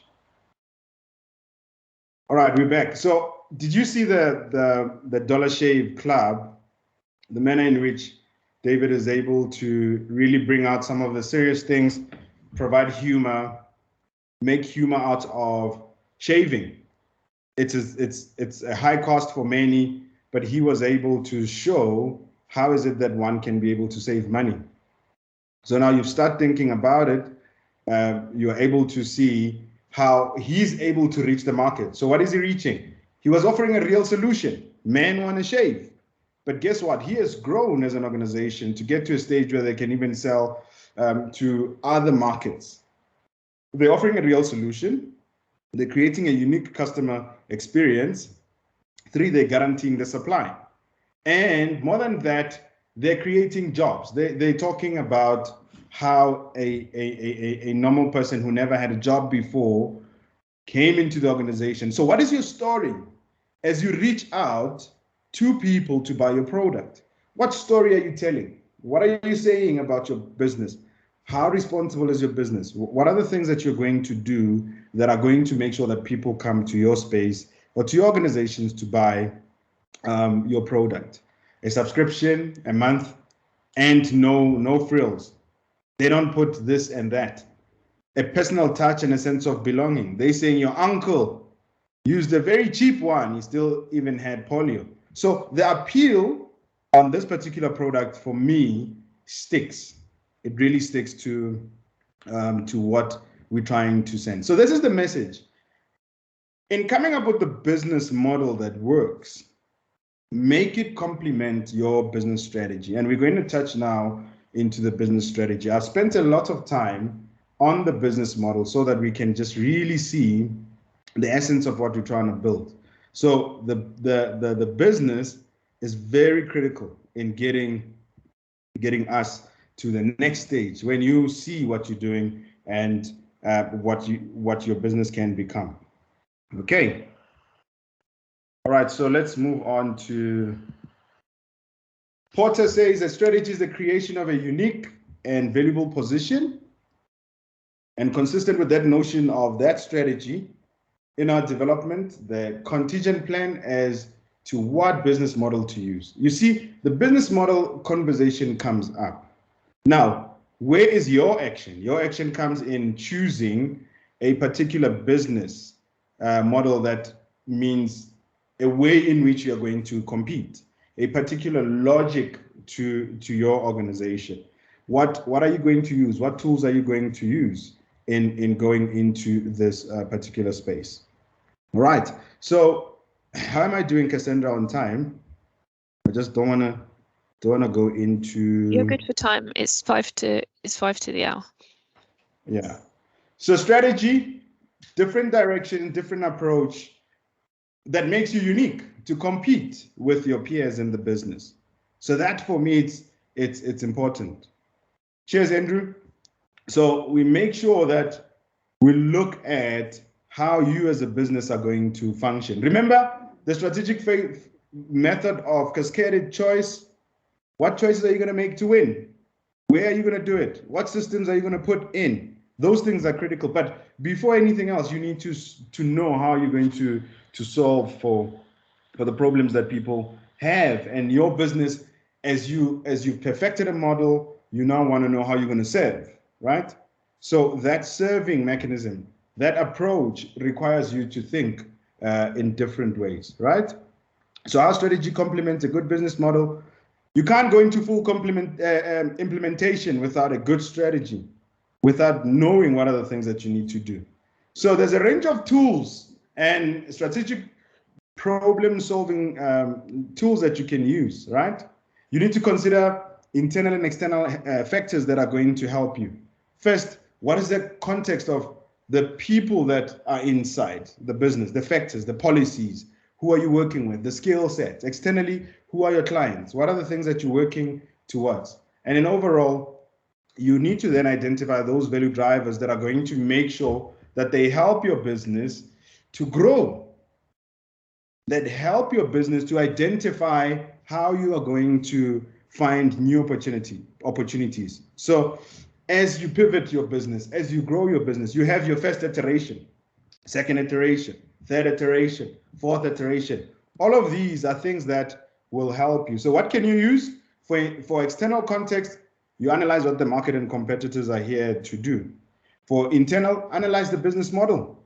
All right, we're back. So did you see the Dollar Shave Club, the manner in which David is able to really bring out some of the serious things, provide humor, make humor out of shaving? It's a high cost for many, but he was able to show how is it that one can be able to save money. So now you start thinking about it, you're able to see how he's able to reach the market. So what is he reaching? He was offering a real solution. Men want to shave. But guess what? He has grown as an organization to get to a stage where they can even sell to other markets. They're offering a real solution. They're creating a unique customer experience. 3, they're guaranteeing the supply. And more than that, they're creating jobs. They're talking about how a normal person who never had a job before came into the organization. So what is your story as you reach out to people to buy your product? What story are you telling? What are you saying about your business? How responsible is your business? What are the things that you're going to do that are going to make sure that people come to your space or to your organizations to buy your product? A subscription, a month, and no frills. They don't put this and that. A personal touch and a sense of belonging. They saying your uncle used a very cheap one. He still even had polio. So the appeal on this particular product for me sticks. It really sticks to what we're trying to send. So this is the message. In coming up with the business model that works, make it complement your business strategy. And we're going to touch now into the business strategy. I've spent a lot of time on the business model so that we can just really see the essence of what we're trying to build. So the business is very critical in getting us to the next stage when you see what you're doing and what your business can become. Okay. All right, so let's move on to Porter says a strategy is the creation of a unique and valuable position, and consistent with that notion of that strategy in our development, the contingent plan as to what business model to use. You see, the business model conversation comes up. Now, where is your action? Your action comes in choosing a particular business model that means a way in which you're going to compete, a particular logic to your organization. What are you going to use? What tools are you going to use in going into this particular space? All right. So how am I doing, Cassandra, on time? I just don't wanna go into. You're good for time. It's five to the hour. Yeah. So strategy, different direction, different approach that makes you unique to compete with your peers in the business. So that for me, it's important. Cheers, Andrew. So we make sure that we look at how you as a business are going to function. Remember the strategic method of cascaded choice. What choices are you going to make to win? Where are you going to do it? What systems are you going to put in? Those things are critical. But before anything else, you need to know how you're going to solve for the problems that people have. And your business, as you've perfected a model, you now want to know how you're going to serve, right? So that serving mechanism, that approach requires you to think in different ways, right? So our strategy complements a good business model. You can't go into full implementation without a good strategy, without knowing what are the things that you need to do. So there's a range of tools and strategic problem-solving tools that you can use, right? You need to consider internal and external factors that are going to help you. First, what is the context of the people that are inside the business, the factors, the policies? Who are you working with? The skill sets. Externally, who are your clients? What are the things that you're working towards? And then overall, you need to then identify those value drivers that are going to make sure that they help your business to grow, that help your business to identify how you are going to find new opportunities. So as you pivot your business, as you grow your business, you have your first iteration, second iteration, third iteration, fourth iteration. All of these are things that will help you. So what can you use? For external context, you analyze what the market and competitors are here to do. For internal, analyze the business model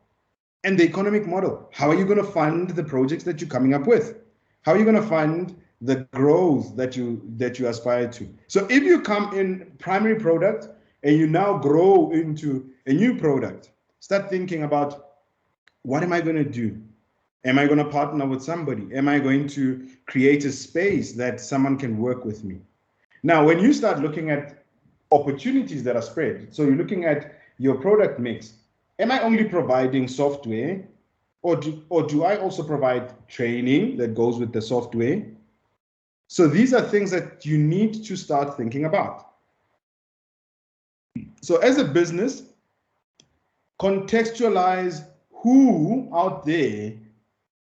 and the economic model. How are you going to fund the projects that you're coming up with? How are you going to fund the growth that you aspire to? So if you come in primary product and you now grow into a new product, start thinking about, what am I going to do? Am I going to partner with somebody? Am I going to create a space that someone can work with me? Now, when you start looking at opportunities that are spread, so you're looking at your product mix, am I only providing software, or do I also provide training that goes with the software? So these are things that you need to start thinking about. So as a business, contextualize who out there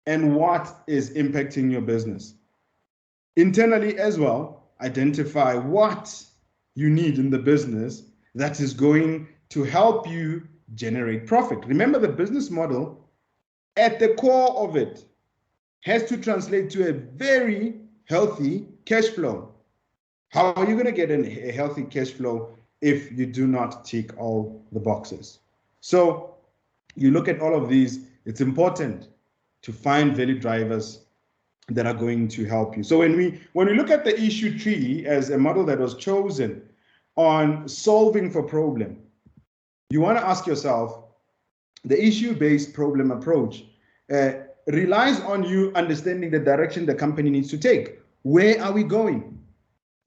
and what is impacting your business. Internally as well, identify what you need in the business that is going to help you generate profit. Remember, the business model at the core of it has to translate to a very healthy cash flow. How are you going to get a healthy cash flow if you do not tick all the boxes? So you look at all of these, it's important to find value drivers that are going to help you. So when we look at the issue tree as a model that was chosen on solving for problem, you want to ask yourself, the issue-based problem approach relies on you understanding the direction the company needs to take. Where are we going?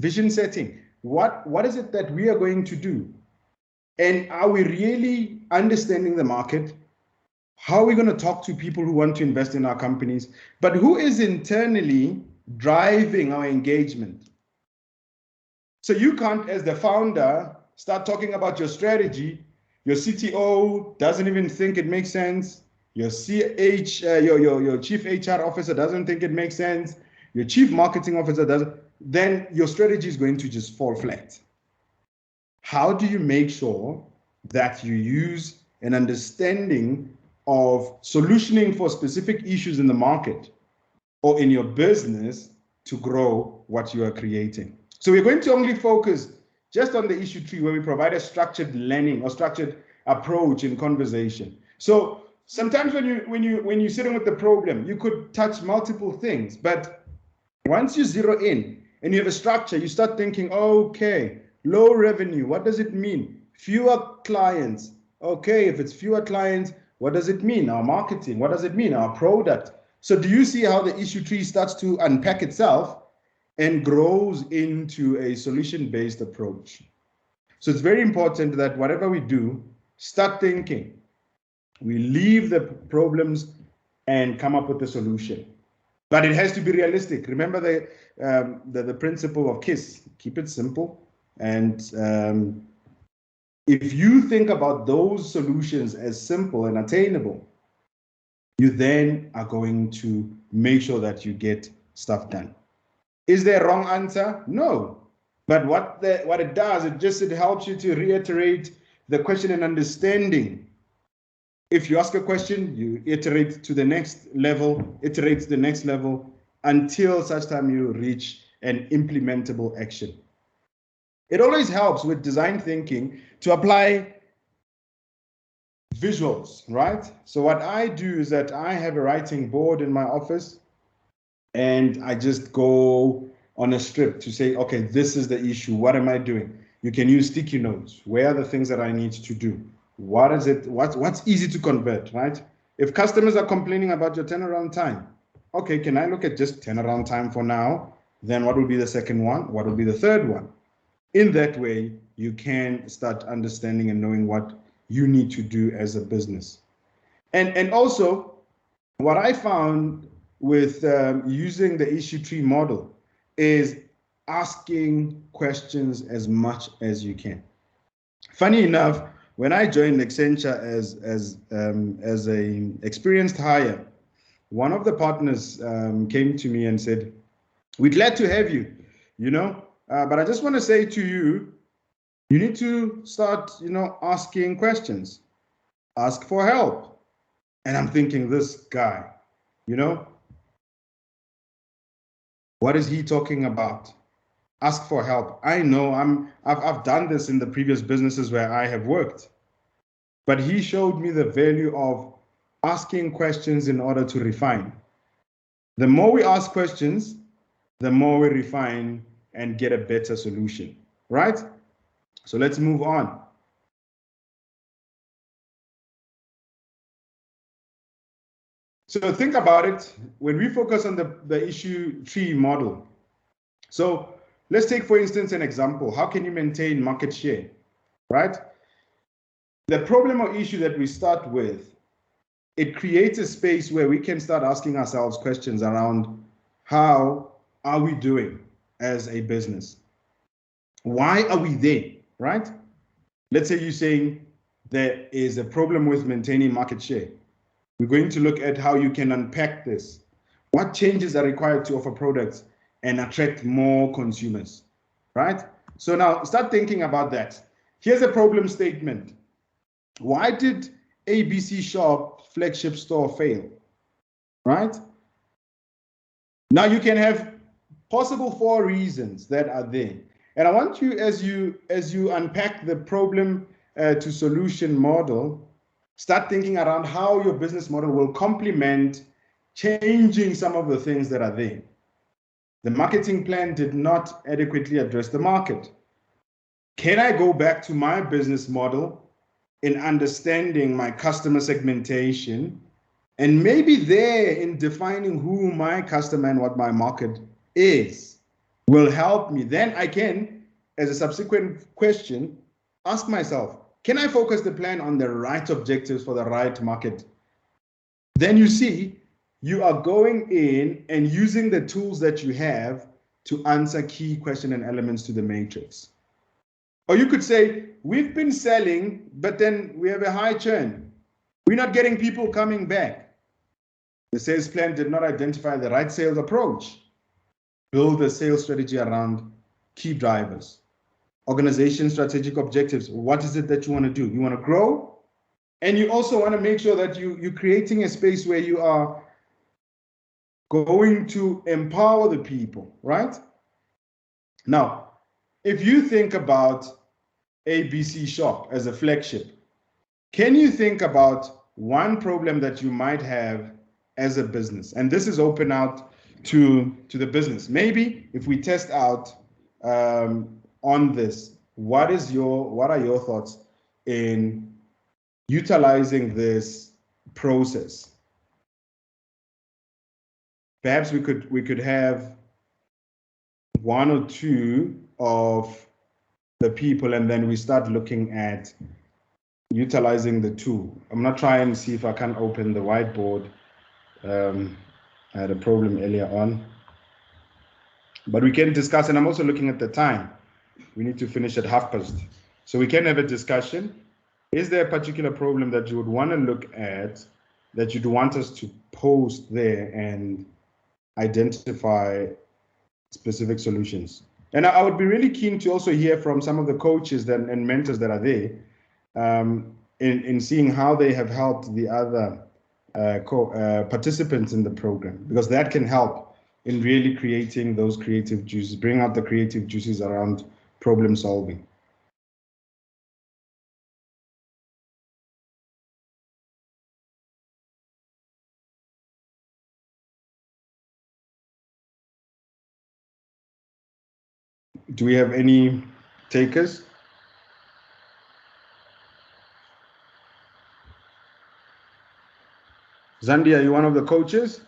Vision setting. What is it that we are going to do? And are we really understanding the market? How are we going to talk to people who want to invest in our companies? But who is internally driving our engagement? So you can't, as the founder, start talking about your strategy. Your CTO doesn't even think it makes sense. Your your chief HR officer doesn't think it makes sense. Your chief marketing officer doesn't. Then your strategy is going to just fall flat. How do you make sure that you use an understanding of solutioning for specific issues in the market or in your business to grow what you are creating? So we're going to only focus just on the issue tree, where we provide a structured learning or structured approach in conversation. So sometimes when you're sitting with the problem, you could touch multiple things, but once you zero in and you have a structure, you start thinking, okay, low revenue, what does it mean? Fewer clients. Okay, if it's fewer clients, what does it mean? Our marketing, what does it mean? Our product. So do you see how the issue tree starts to unpack itself and grows into a solution-based approach? So it's very important that whatever we do, Start thinking. We leave the problems and come up with a solution. But it has to be realistic. Remember the principle of KISS. Keep it simple. And if you think about those solutions as simple and attainable, you then are going to make sure that you get stuff done. Is there a wrong answer? No. But what it does, it helps you to reiterate the question and understanding. If you ask a question, you iterate to the next level, iterate to the next level, until such time you reach an implementable action. It always helps with design thinking to apply visuals, right? So what I do is that I have a writing board in my office, and I just go on a strip to say, okay, this is the issue. What am I doing? You can use sticky notes. Where are the things that I need to do? What is it? What's easy to convert, right? If customers are complaining about your turnaround time, okay, can I look at just turnaround time for now? Then what will be the second one? What will be the third one? In that way, you can start understanding and knowing what you need to do as a business. And also, what I found with using the issue tree model is asking questions as much as you can. Funny enough, when I joined Accenture as a experienced hire, one of the partners came to me and said, "We're glad to have you, but I just want to say to you, you need to start, asking questions, ask for help." And I'm thinking, this guy, what is he talking about? Ask for help. I know I've done this in the previous businesses where I have worked, but he showed me the value of asking questions in order to refine. The more we ask questions, the more we refine and get a better solution, right? So let's move on. So think about it when we focus on the issue tree model. So let's take, for instance, an example. How can you maintain market share, right? The problem or issue that we start with, it creates a space where we can start asking ourselves questions around how are we doing as a business? Why are we there, right? Let's say you're saying there is a problem with maintaining market share. We're going to look at how you can unpack this. What changes are required to offer products and attract more consumers, right? So now start thinking about that. Here's a problem statement. Why did ABC Shop flagship store fail, right? Now you can have possible 4 reasons that are there. And I want you, as you unpack the problem to solution model, start thinking around how your business model will complement changing some of the things that are there. The marketing plan did not adequately address the market. Can I go back to my business model in understanding my customer segmentation, and maybe there in defining who my customer and what my market is will help me? Then I can, as a subsequent question, ask myself, can I focus the plan on the right objectives for the right market? Then you see, you are going in and using the tools that you have to answer key questions and elements to the matrix. Or you could say, we've been selling, but then we have a high churn. We're not getting people coming back. The sales plan did not identify the right sales approach. Build a sales strategy around key drivers. Organization strategic objectives. What is it that you want to do? You want to grow, and you also want to make sure that you're creating a space where you are going to empower the people, right? Now, if you think about ABC Shop as a flagship, can you think about one problem that you might have as a business? And this is open out to the business. Maybe if we test out on this, what are your thoughts in utilizing this process? Perhaps we could have 1 or 2 of the people, and then we start looking at utilizing the tool. I'm not trying to see if I can open the whiteboard. I had a problem earlier on, but we can discuss, and I'm also looking at the time. We need to finish at past. So we can have a discussion. Is there a particular problem that you would want to look at, that you'd want us to post there and identify specific solutions? And I would be really keen to also hear from some of the coaches and mentors that are there, in seeing how they have helped the other participants in the program, because that can help in really creating those creative juices, bring out the creative juices around problem solving. Do we have any takers? Zandi, are you one of the coaches?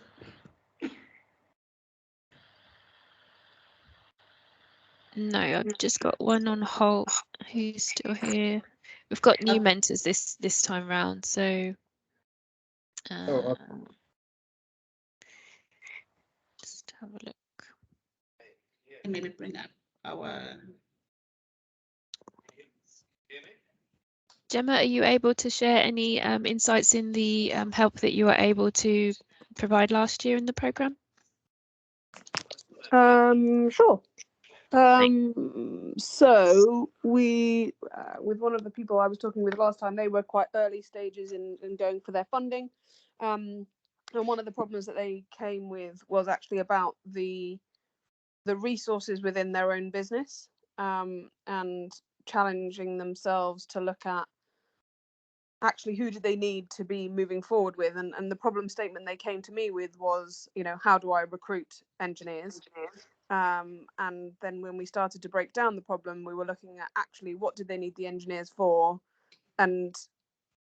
No, I've just got one on hold who's still here. We've got new mentors this time round, so just have a look. And maybe bring up our. Gemma, are you able to share any insights in the help that you were able to provide last year in the programme? Sure. So we, with one of the people I was talking with last time, they were quite early stages in going for their funding. And one of the problems that they came with was actually about the resources within their own business, and challenging themselves to look at actually who do they need to be moving forward with. And the problem statement they came to me with was, how do I recruit engineers? And then when we started to break down the problem, we were looking at actually what did they need the engineers for, and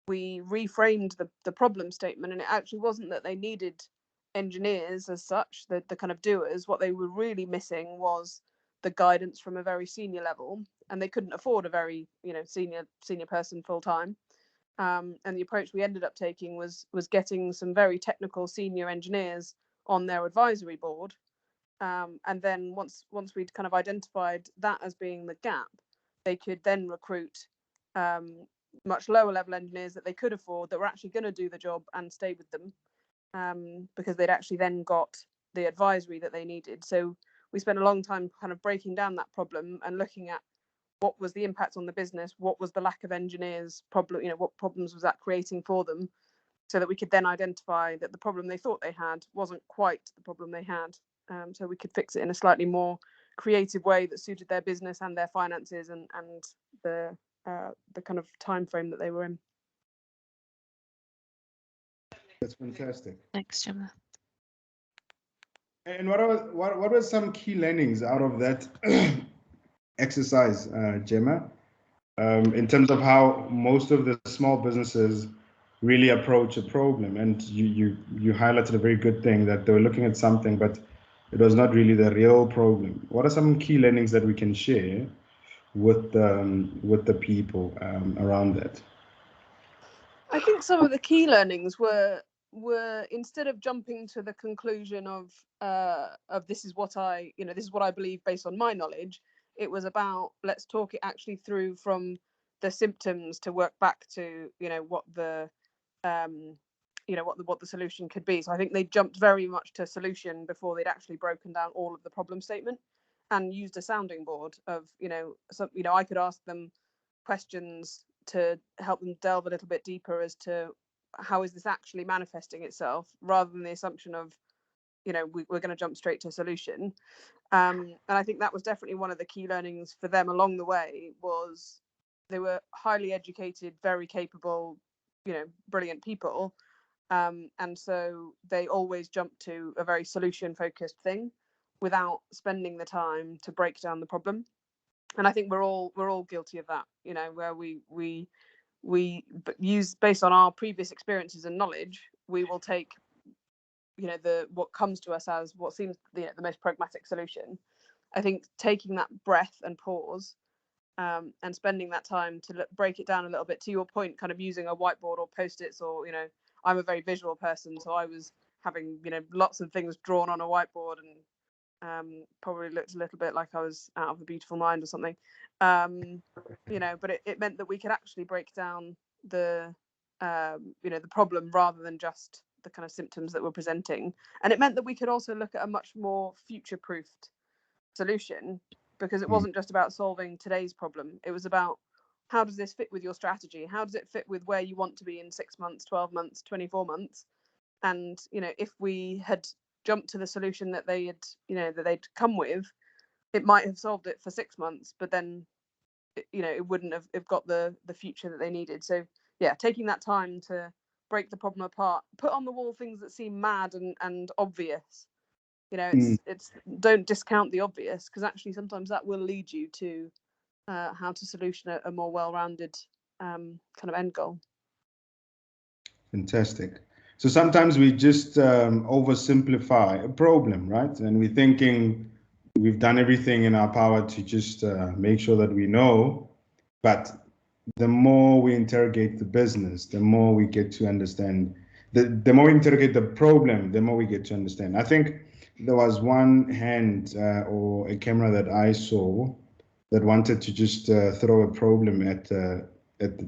we reframed the problem statement, and it actually wasn't that they needed engineers as such, the kind of doers. What they were really missing was the guidance from a very senior level, and they couldn't afford a very senior person full time. And the approach we ended up taking was getting some very technical senior engineers on their advisory board. And then once we'd kind of identified that as being the gap, they could then recruit much lower level engineers that they could afford, that were actually going to do the job and stay with them, because they'd actually then got the advisory that they needed. So we spent a long time kind of breaking down that problem and looking at what was the impact on the business, what was the lack of engineers problem, what problems was that creating for them, so that we could then identify that the problem they thought they had wasn't quite the problem they had. So we could fix it in a slightly more creative way that suited their business and their finances and the kind of time frame that they were in. That's fantastic. Thanks, Gemma. And what were some key learnings out of that exercise, Gemma, in terms of how most of the small businesses really approach a problem? And you highlighted a very good thing, that they were looking at something, but it was not really the real problem. What are some key learnings that we can share with the people around that? I think some of the key learnings were instead of jumping to the conclusion of this is what I believe based on my knowledge, it was about, let's talk it actually through from the symptoms to work back to what the what the solution could be. So I think they jumped very much to solution before they'd actually broken down all of the problem statement and used a sounding board of I could ask them questions to help them delve a little bit deeper as to how is this actually manifesting itself, rather than the assumption of we're going to jump straight to a solution. And I think that was definitely one of the key learnings for them along the way. Was they were highly educated, very capable, brilliant people, and so they always jumped to a very solution focused thing without spending the time to break down the problem. And I think we're all guilty of that, where we use, based on our previous experiences and knowledge, we will take what comes to us as what seems the most pragmatic solution. I think taking that breath and pause and spending that time to break it down a little bit. To your point, kind of using a whiteboard or post-its, or I'm a very visual person, so I was having lots of things drawn on a whiteboard, and probably looked a little bit like I was out of the beautiful mind or something. But it meant that we could actually break down the the problem rather than just the kind of symptoms that we're presenting. And it meant that we could also look at a much more future-proofed solution, because it wasn't just about solving today's problem. It was about, how does this fit with your strategy? How does it fit with where you want to be in 6 months, 12 months, 24 months? And if we had jumped to the solution that they'd come with, it might have solved it for 6 months, but then it wouldn't have got the future that they needed. So yeah, taking that time to break the problem apart, put on the wall things that seem mad and obvious. It's don't discount the obvious, because actually sometimes that will lead you to how to solution a more well-rounded kind of end goal. Fantastic. So sometimes we just oversimplify a problem, right? And we're thinking we've done everything in our power to just make sure that we know. But the more we interrogate the business, the more we get to understand. The more we interrogate the problem, the more we get to understand. I think there was one hand or a camera that I saw that wanted to just throw a problem at the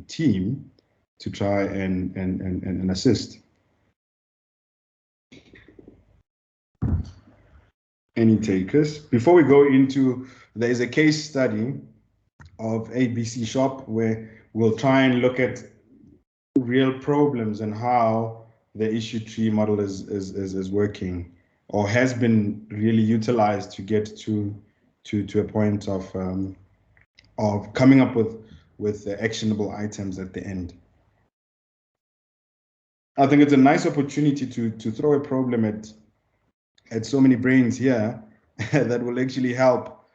team to try and assist. Any takers? Before we go into, there is a case study of ABC Shop where we'll try and look at real problems and how the issue tree model is working, or has been really utilized to get to a point of coming up with actionable items at the end. I think it's a nice opportunity to throw a problem at so many brains here that will actually help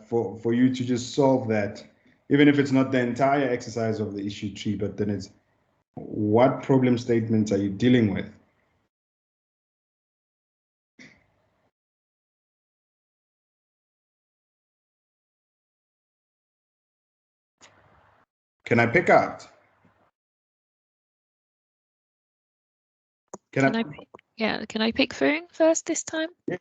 for you to just solve that, even if it's not the entire exercise of the issue tree, but then it's what problem statements are you dealing with? Can I pick out? Can I pick Foong first this time? Yeah.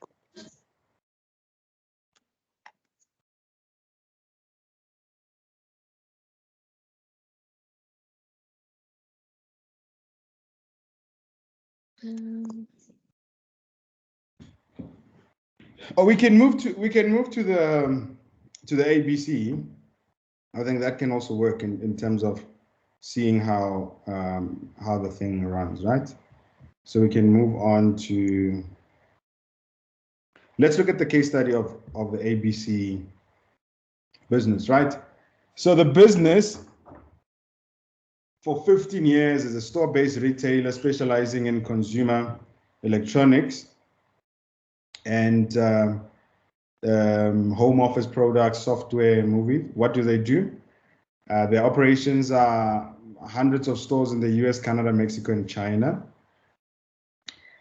Or we can move to the ABC. I think that can also work in terms of seeing how the thing runs, right? So we can move on to, let's look at the case study of the ABC business, right? So the business for 15 years is a store-based retailer specializing in consumer electronics and home office products, software, movies. What do? Their operations are hundreds of stores in the US, Canada, Mexico, and China.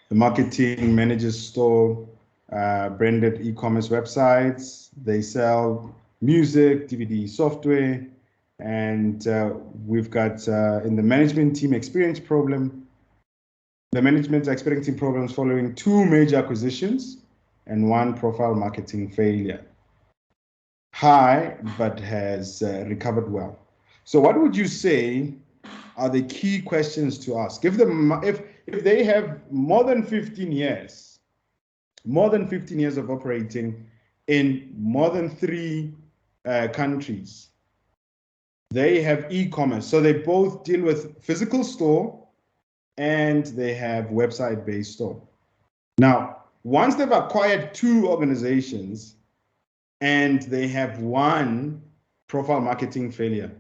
The marketing manages store branded e-commerce websites. They sell music, DVD, software, and we've got in the management team experience problem. The management are experiencing problems following 2 major acquisitions and 1 profile marketing failure. High, but has recovered well. So what would you say are the key questions to ask? If they have more than 15 years of operating in more than 3 countries, they have e-commerce. So they both deal with physical store and they have website-based store. Now, once they've acquired 2 organizations and they have 1 profile marketing failure,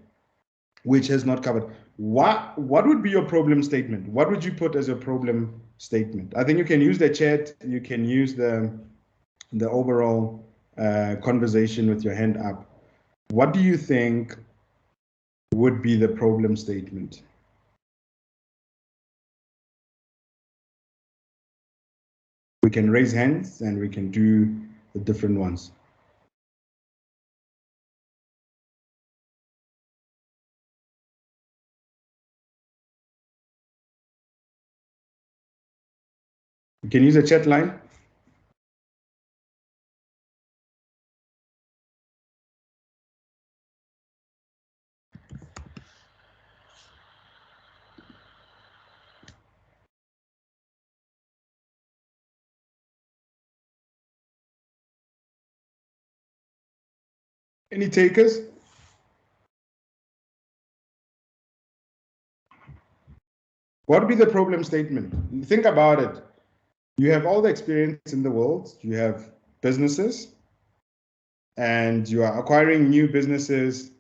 which has not covered, what would be your problem statement? What would you put as your problem statement? I think you can use the chat, you can use the overall conversation with your hand up. What do you think would be the problem statement? We can raise hands and we can do the different ones. You can use a chat line. Any takers? What would be the problem statement? Think about it. You have all the experience in the world. You have businesses, and you are acquiring new businesses,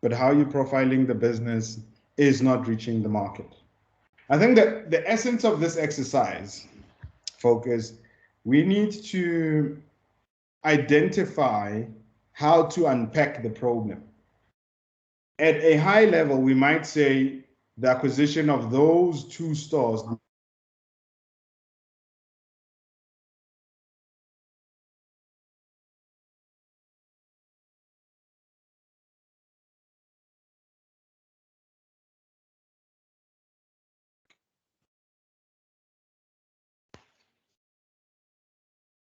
but how you're profiling the business is not reaching the market. I think that the essence of this exercise, folks, we need to identify how to unpack the problem. At a high level, we might say the acquisition of those 2 stores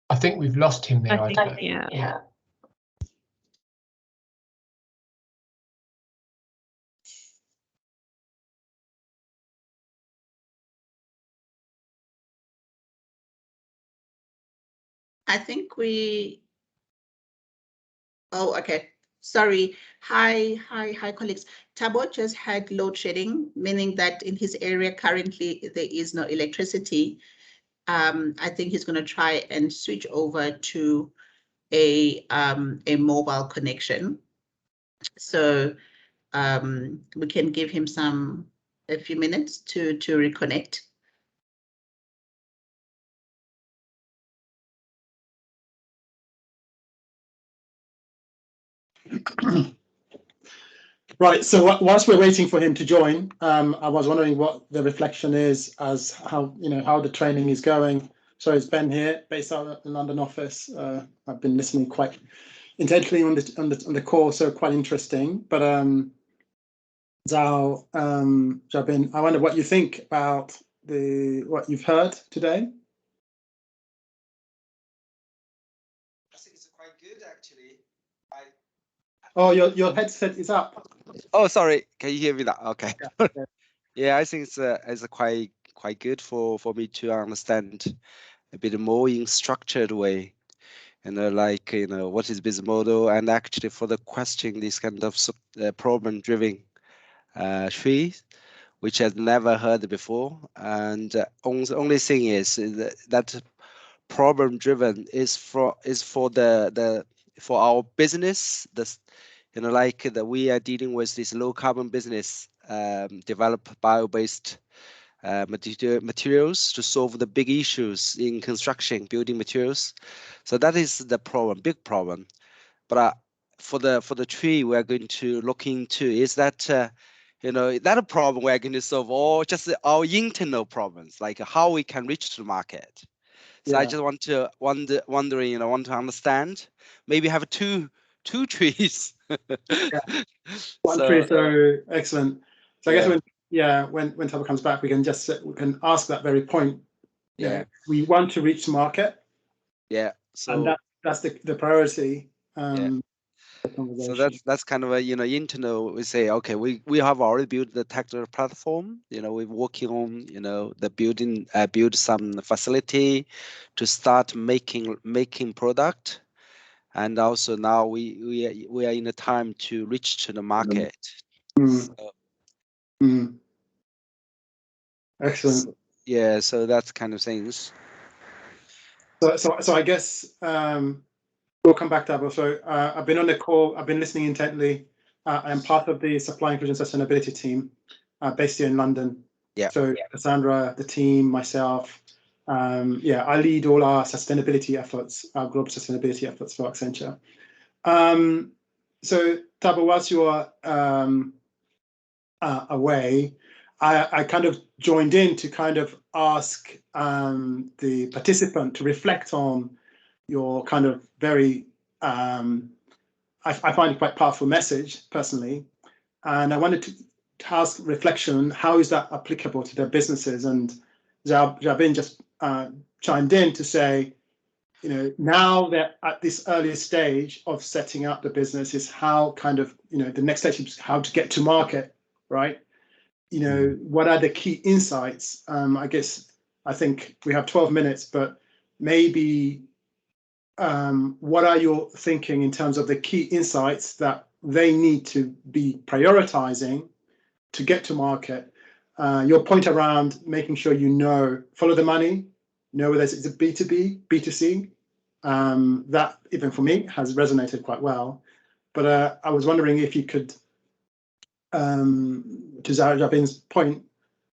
I think we've lost him there. Yeah. I think we. Oh, okay. Sorry. Hi, colleagues. Tabo just had load shedding, meaning that in his area currently there is no electricity. I think he's going to try and switch over to a mobile connection. So we can give him a few minutes to reconnect. Right, so whilst we're waiting for him to join, I was wondering what the reflection is as how the training is going. So it's Ben here, based out of the London office. I've been listening quite intently on the call, so quite interesting. But Zhao, Jabin, I wonder what you think about what you've heard today. I think it's quite good, actually. Oh, your headset is up. Oh, sorry. Can you hear me now? Okay. Yeah, Yeah, I think it's quite good for me to understand a bit more in structured way, like what is business model, and actually for the question this kind of problem driven tree, which I've never heard before, and only thing is that problem driven is for our business. Like that we are dealing with this low carbon business, develop bio-based materials to solve the big issues in construction, building materials. So that is the problem, big problem. But for the tree, we are going to look into is that that a problem we are going to solve, or just our internal problems, like how we can reach to the market. So I just want to want to understand. Maybe have two trees. One tree, so excellent. So I guess when Tabo comes back, we can ask that very point. Yeah, we want to reach the market. Yeah. So and that's the priority. So that's kind of a internal. We say okay, we have already built the technical platform. We're working on build some facility to start making product, and also now we are in the time to reach to the market. Excellent. Yeah, so that's kind of things. So I guess we'll come back to that. So I've been on the call. I've been listening intently. I'm part of the Supply Inclusion Sustainability team based here in London. Yeah. So Cassandra, the team, myself. I lead all our sustainability efforts, our global sustainability efforts for Accenture. So Tabo, whilst you are away, I kind of joined in to kind of ask the participant to reflect on your kind of very, I find it quite powerful message personally. And I wanted to ask reflection, how is that applicable to their businesses? And Jabin just chimed in to say, now that at this earlier stage of setting up the business is how kind of, the next stage is how to get to market, right? What are the key insights? I think we have 12 minutes, but maybe what are you thinking in terms of the key insights that they need to be prioritizing to get to market? Your point around making sure follow the money, whether it's a B2B, B2C, that even for me has resonated quite well. But I was wondering if you could, to Zara Jabin's point,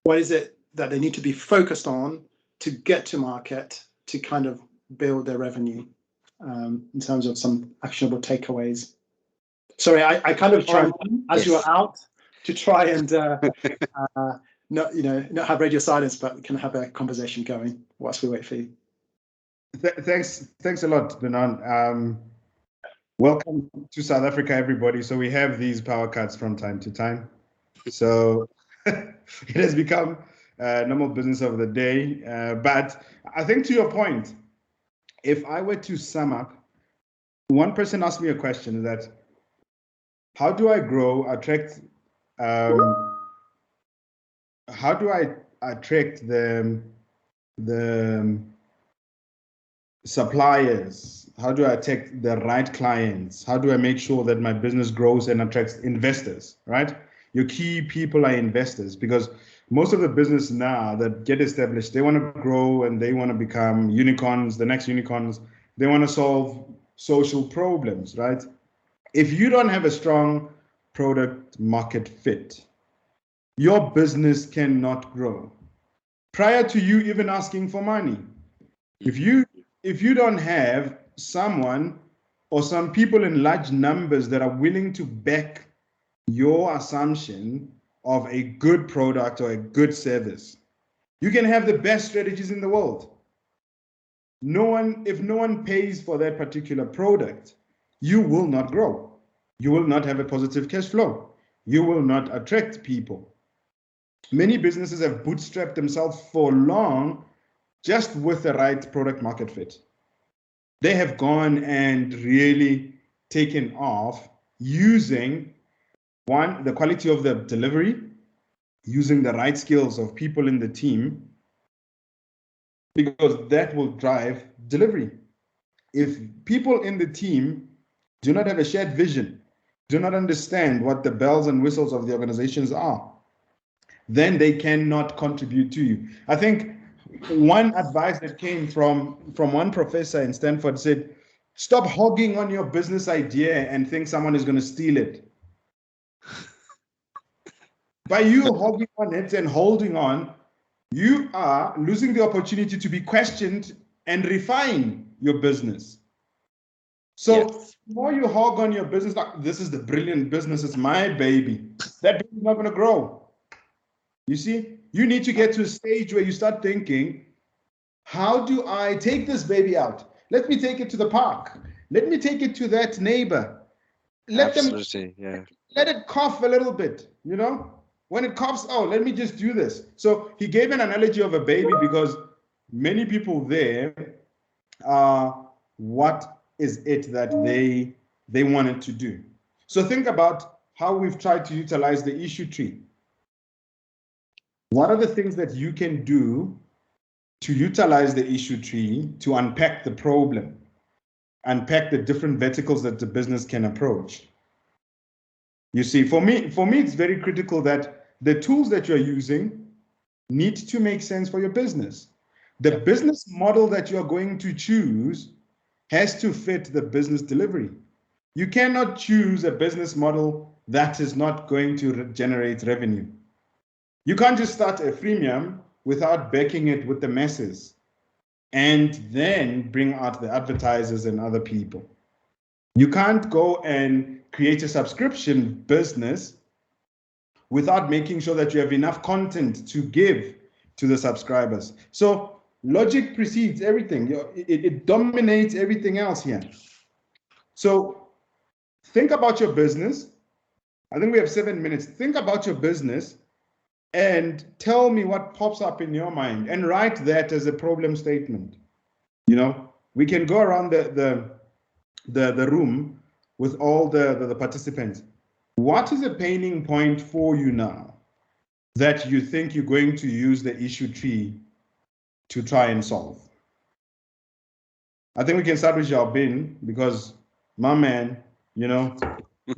what is it that they need to be focused on to get to market to kind of build their revenue, in terms of some actionable takeaways? Sorry, I kind of tried as you were out to try and not have radio silence, but we can have a conversation going whilst we wait for you. Thanks a lot, Benon. Welcome to South Africa, everybody. So we have these power cuts from time to time. So it has become normal business of the day. But I think to your point, if I were to sum up, one person asked me a question that, how do I grow, attract, how do I attract the suppliers? How do I attract the right clients? How do I make sure that my business grows and attracts investors, right? Your key people are investors, because most of the business now that get established, they want to grow and they want to become unicorns, the next unicorns. They want to solve social problems, right? If you don't have a strong product market fit, your business cannot grow. Prior to you even asking for money, if you don't have someone or some people in large numbers that are willing to back your assumption of a good product or a good service, you can have the best strategies in the world. If no one pays for that particular product, you will not grow. You will not have a positive cash flow. You will not attract people. Many businesses have bootstrapped themselves for long just with the right product market fit. They have gone and really taken off using, one, the quality of the delivery, using the right skills of people in the team, because that will drive delivery. If people in the team do not have a shared vision, do not understand what the bells and whistles of the organizations are, then they cannot contribute to you. I think one advice that came from one professor in Stanford said, stop hogging on your business idea and think someone is going to steal it. By you hogging on it and holding on, you are losing the opportunity to be questioned and refine your business. So the more you hog on your business, like, this is the brilliant business, it's my baby, that baby is not going to grow. You see, you need to get to a stage where you start thinking, how do I take this baby out? Let me take it to the park. Let me take it to that neighbor. Let it cough a little bit, When it coughs, oh, let me just do this. So he gave an analogy of a baby because many people there what is it that they wanted to do. So think about how we've tried to utilize the issue tree. What are the things that you can do to utilize the issue tree to unpack the problem, unpack the different verticals that the business can approach? You see, for me, it's very critical that the tools that you're using need to make sense for your business. The business model that you're going to choose has to fit the business delivery. You cannot choose a business model that is not going to generate revenue. You can't just start a freemium without backing it with the masses and then bring out the advertisers and other people. You can't go and create a subscription business without making sure that you have enough content to give to the subscribers. So logic precedes everything. It dominates everything else here. So think about your business. I think we have 7 minutes. Think about your business and tell me what pops up in your mind and write that as a problem statement. You know, we can go around the room with all the participants. What is a paining point for you now that you think you're going to use the issue tree to try and solve? I think we can start with Xiaobin, because my man, you know,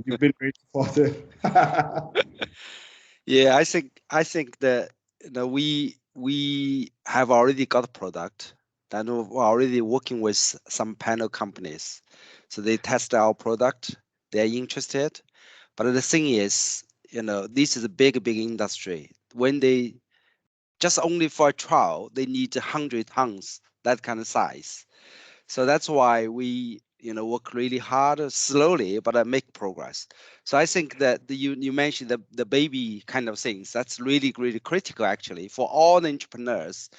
you've been very supportive. Yeah, I think that, you know, we have already got a product, and we're already working with some panel companies. So they test our product, they're interested. But the thing is, you know, this is a big industry. When they just only for a trial, they need 100 tons, that kind of size. So that's why we, you know, work really hard, slowly, but make progress. So I think that you mentioned the baby kind of things. That's really, really critical actually for all the entrepreneurs,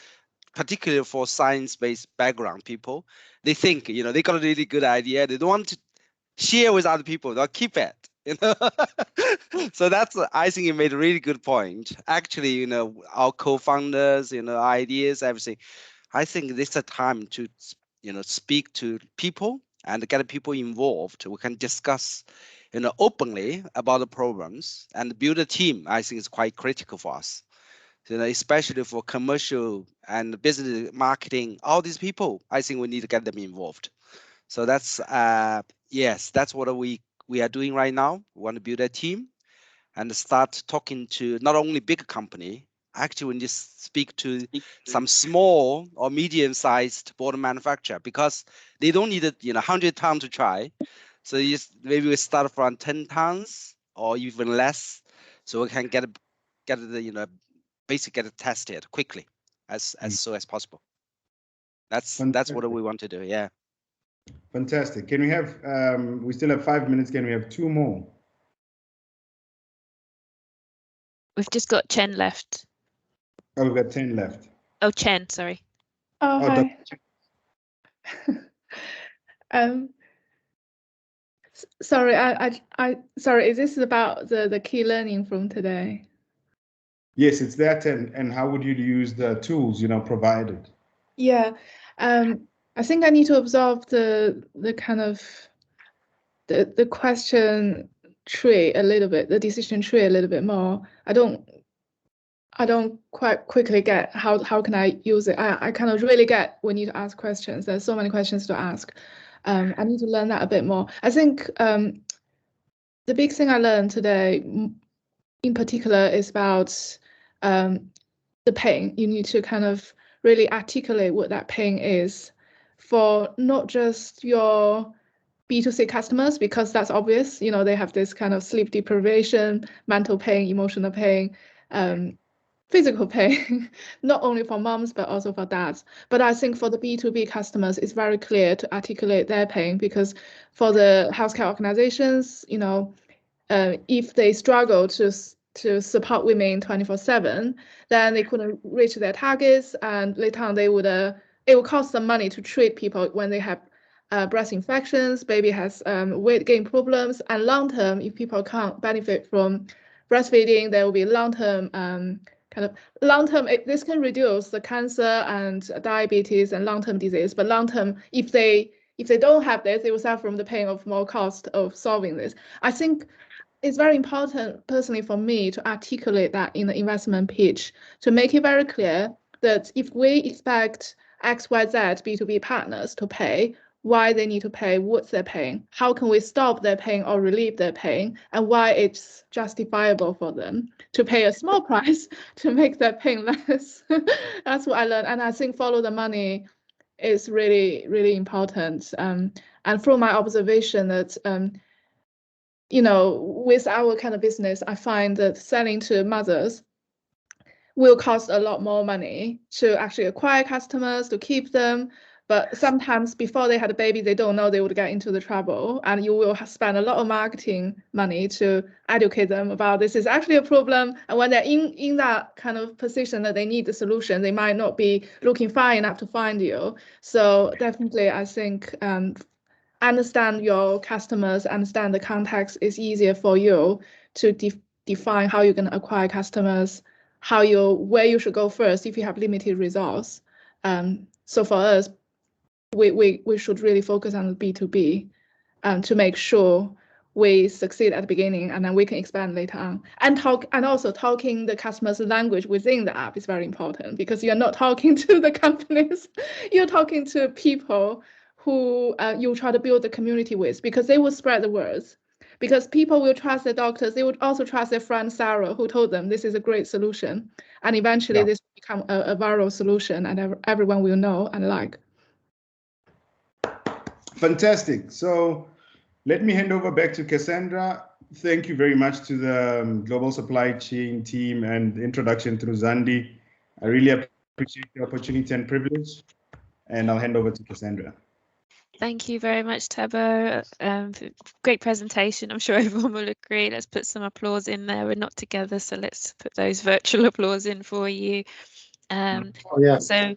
particularly for science-based background people. They think, you know, they got a really good idea. They don't want to share with other people. They'll keep it. You know, so that's, I think you made a really good point. Actually, you know, our co-founders, you know, ideas, everything. I think this is a time to, you know, speak to people and get people involved. We can discuss, you know, openly about the problems and build a team. I think is quite critical for us. You know, especially for commercial and business marketing, all these people, I think we need to get them involved. So that's yes, that's what we are doing right now. We want to build a team and start talking to not only big company. Actually, we just speak to some small or medium-sized board manufacturer, because they don't need 100 tons to try. So you just, maybe we start from 10 tons or even less, so we can get the basically get it tested quickly as soon as possible. That's what we want to do. Yeah. Fantastic. Can we have, we still have 5 minutes. Can we have 2 more? We've just got Chen left. Oh, we've got 10 left. Oh, Chen, sorry. Oh, hi. Sorry, sorry, is this about the key learning from today? Yes, it's that, and how would you use the tools, you know, provided? Yeah, I think I need to absorb the kind of the question tree a little bit, the decision tree a little bit more. I don't quite quickly get how can I use it. I kind of really get we need to ask questions. There's so many questions to ask. I need to learn that a bit more. I think the big thing I learned today, in particular, is about the pain. You need to kind of really articulate what that pain is for not just your B2C customers, because that's obvious. You know, they have this kind of sleep deprivation, mental pain, emotional pain, physical pain, not only for moms, but also for dads. But I think for the B2B customers, it's very clear to articulate their pain, because for the healthcare organizations, you know, if they struggle to support women 24/7, then they couldn't reach their targets, and later on it will cost them money to treat people when they have breast infections, baby has weight gain problems, and long term, if people can't benefit from breastfeeding, there will be long-term this can reduce the cancer and diabetes and long-term disease. But long-term, if they don't have this, they will suffer from the pain of more cost of solving this. I think it's very important personally for me to articulate that in the investment pitch, to make it very clear that if we expect XYZ B2B partners to pay, why they need to pay, what they're paying, how can we stop their pain or relieve their pain, and why it's justifiable for them to pay a small price to make their pain less. That's what I learned. And I think follow the money is really, really important. And from my observation that, you know, with our kind of business, I find that selling to mothers will cost a lot more money to actually acquire customers, to keep them. But sometimes before they had a baby, they don't know they would get into the trouble, and you will spend a lot of marketing money to educate them about this is actually a problem. And when they're in that kind of position that they need the solution, they might not be looking far enough to find you. So definitely, I think understand your customers, understand the context is easier for you to define how you're going to acquire customers where you should go first if you have limited resource. So for us, we should really focus on the B2B to make sure we succeed at the beginning, and then we can expand later on. And also talking the customer's language within the app is very important, because you're not talking to the companies, you're talking to people who you try to build the community with, because they will spread the words. Because people will trust the doctors, they would also trust their friend Sarah, who told them this is a great solution. And eventually this will become a viral solution, and everyone will know and like. Fantastic. So let me hand over back to Cassandra. Thank you very much to the Global Supply Chain team and the introduction through Zandi. I really appreciate the opportunity and privilege. And I'll hand over to Cassandra. Thank you very much, Tabo. Great presentation. I'm sure everyone will agree. Let's put some applause in there. We're not together, so let's put those virtual applause in for you. So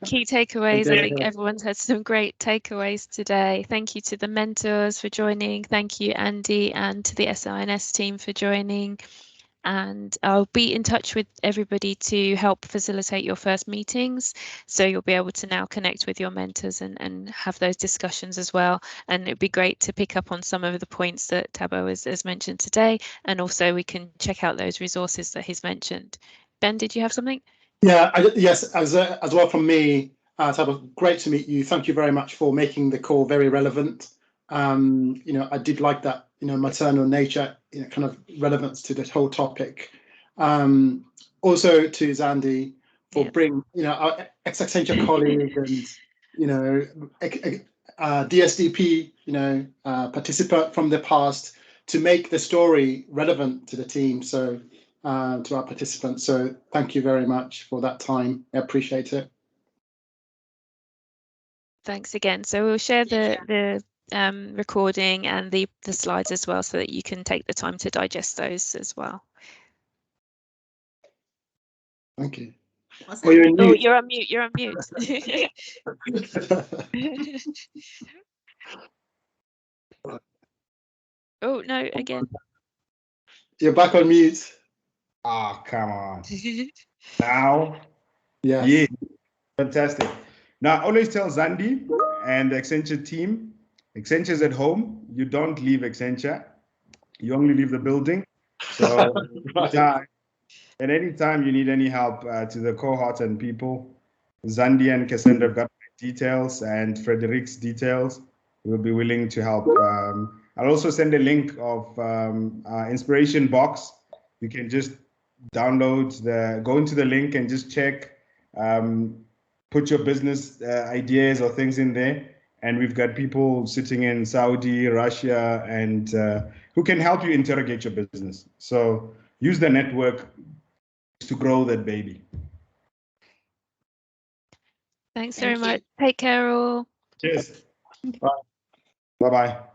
key takeaways, I think everyone's had some great takeaways today. Thank you to the mentors for joining. Thank you, Andy, and to the SINS team for joining. And I'll be in touch with everybody to help facilitate your first meetings. So you'll be able to now connect with your mentors and have those discussions as well. And it'd be great to pick up on some of the points that Tabo has mentioned today. And also we can check out those resources that he's mentioned. Ben, did you have something? Yeah, yes, as well from me, Tabo, great to meet you. Thank you very much for making the call very relevant. I did like that, maternal nature, kind of relevance to this whole topic. Also to Zandi for bringing, our ex-Accenture colleague and, DSDP, participant from the past to make the story relevant to the team. So to our participants. So thank you very much for that time. I appreciate it. Thanks again. So we'll share the recording and the slides as well, so that you can take the time to digest those as well. Thank you. Awesome. You're on mute. You're on mute. Oh no, again. You're back on mute. Ah, come on. Now, yes. Yeah, fantastic. Now, I always tell Zandi and the Accenture team, Accenture's at home. You don't leave Accenture. You only leave the building. So at any time you need any help to the cohort and people, Zandi and Cassandra have got my details and Frederick's details. We'll be willing to help. I'll also send a link of our inspiration box. You can just go into the link and just check, put your business ideas or things in there. And we've got people sitting in Saudi, Russia, and who can help you interrogate your business. So use the network to grow that baby. Thanks very much. Take care all. Cheers. Bye. Bye-bye.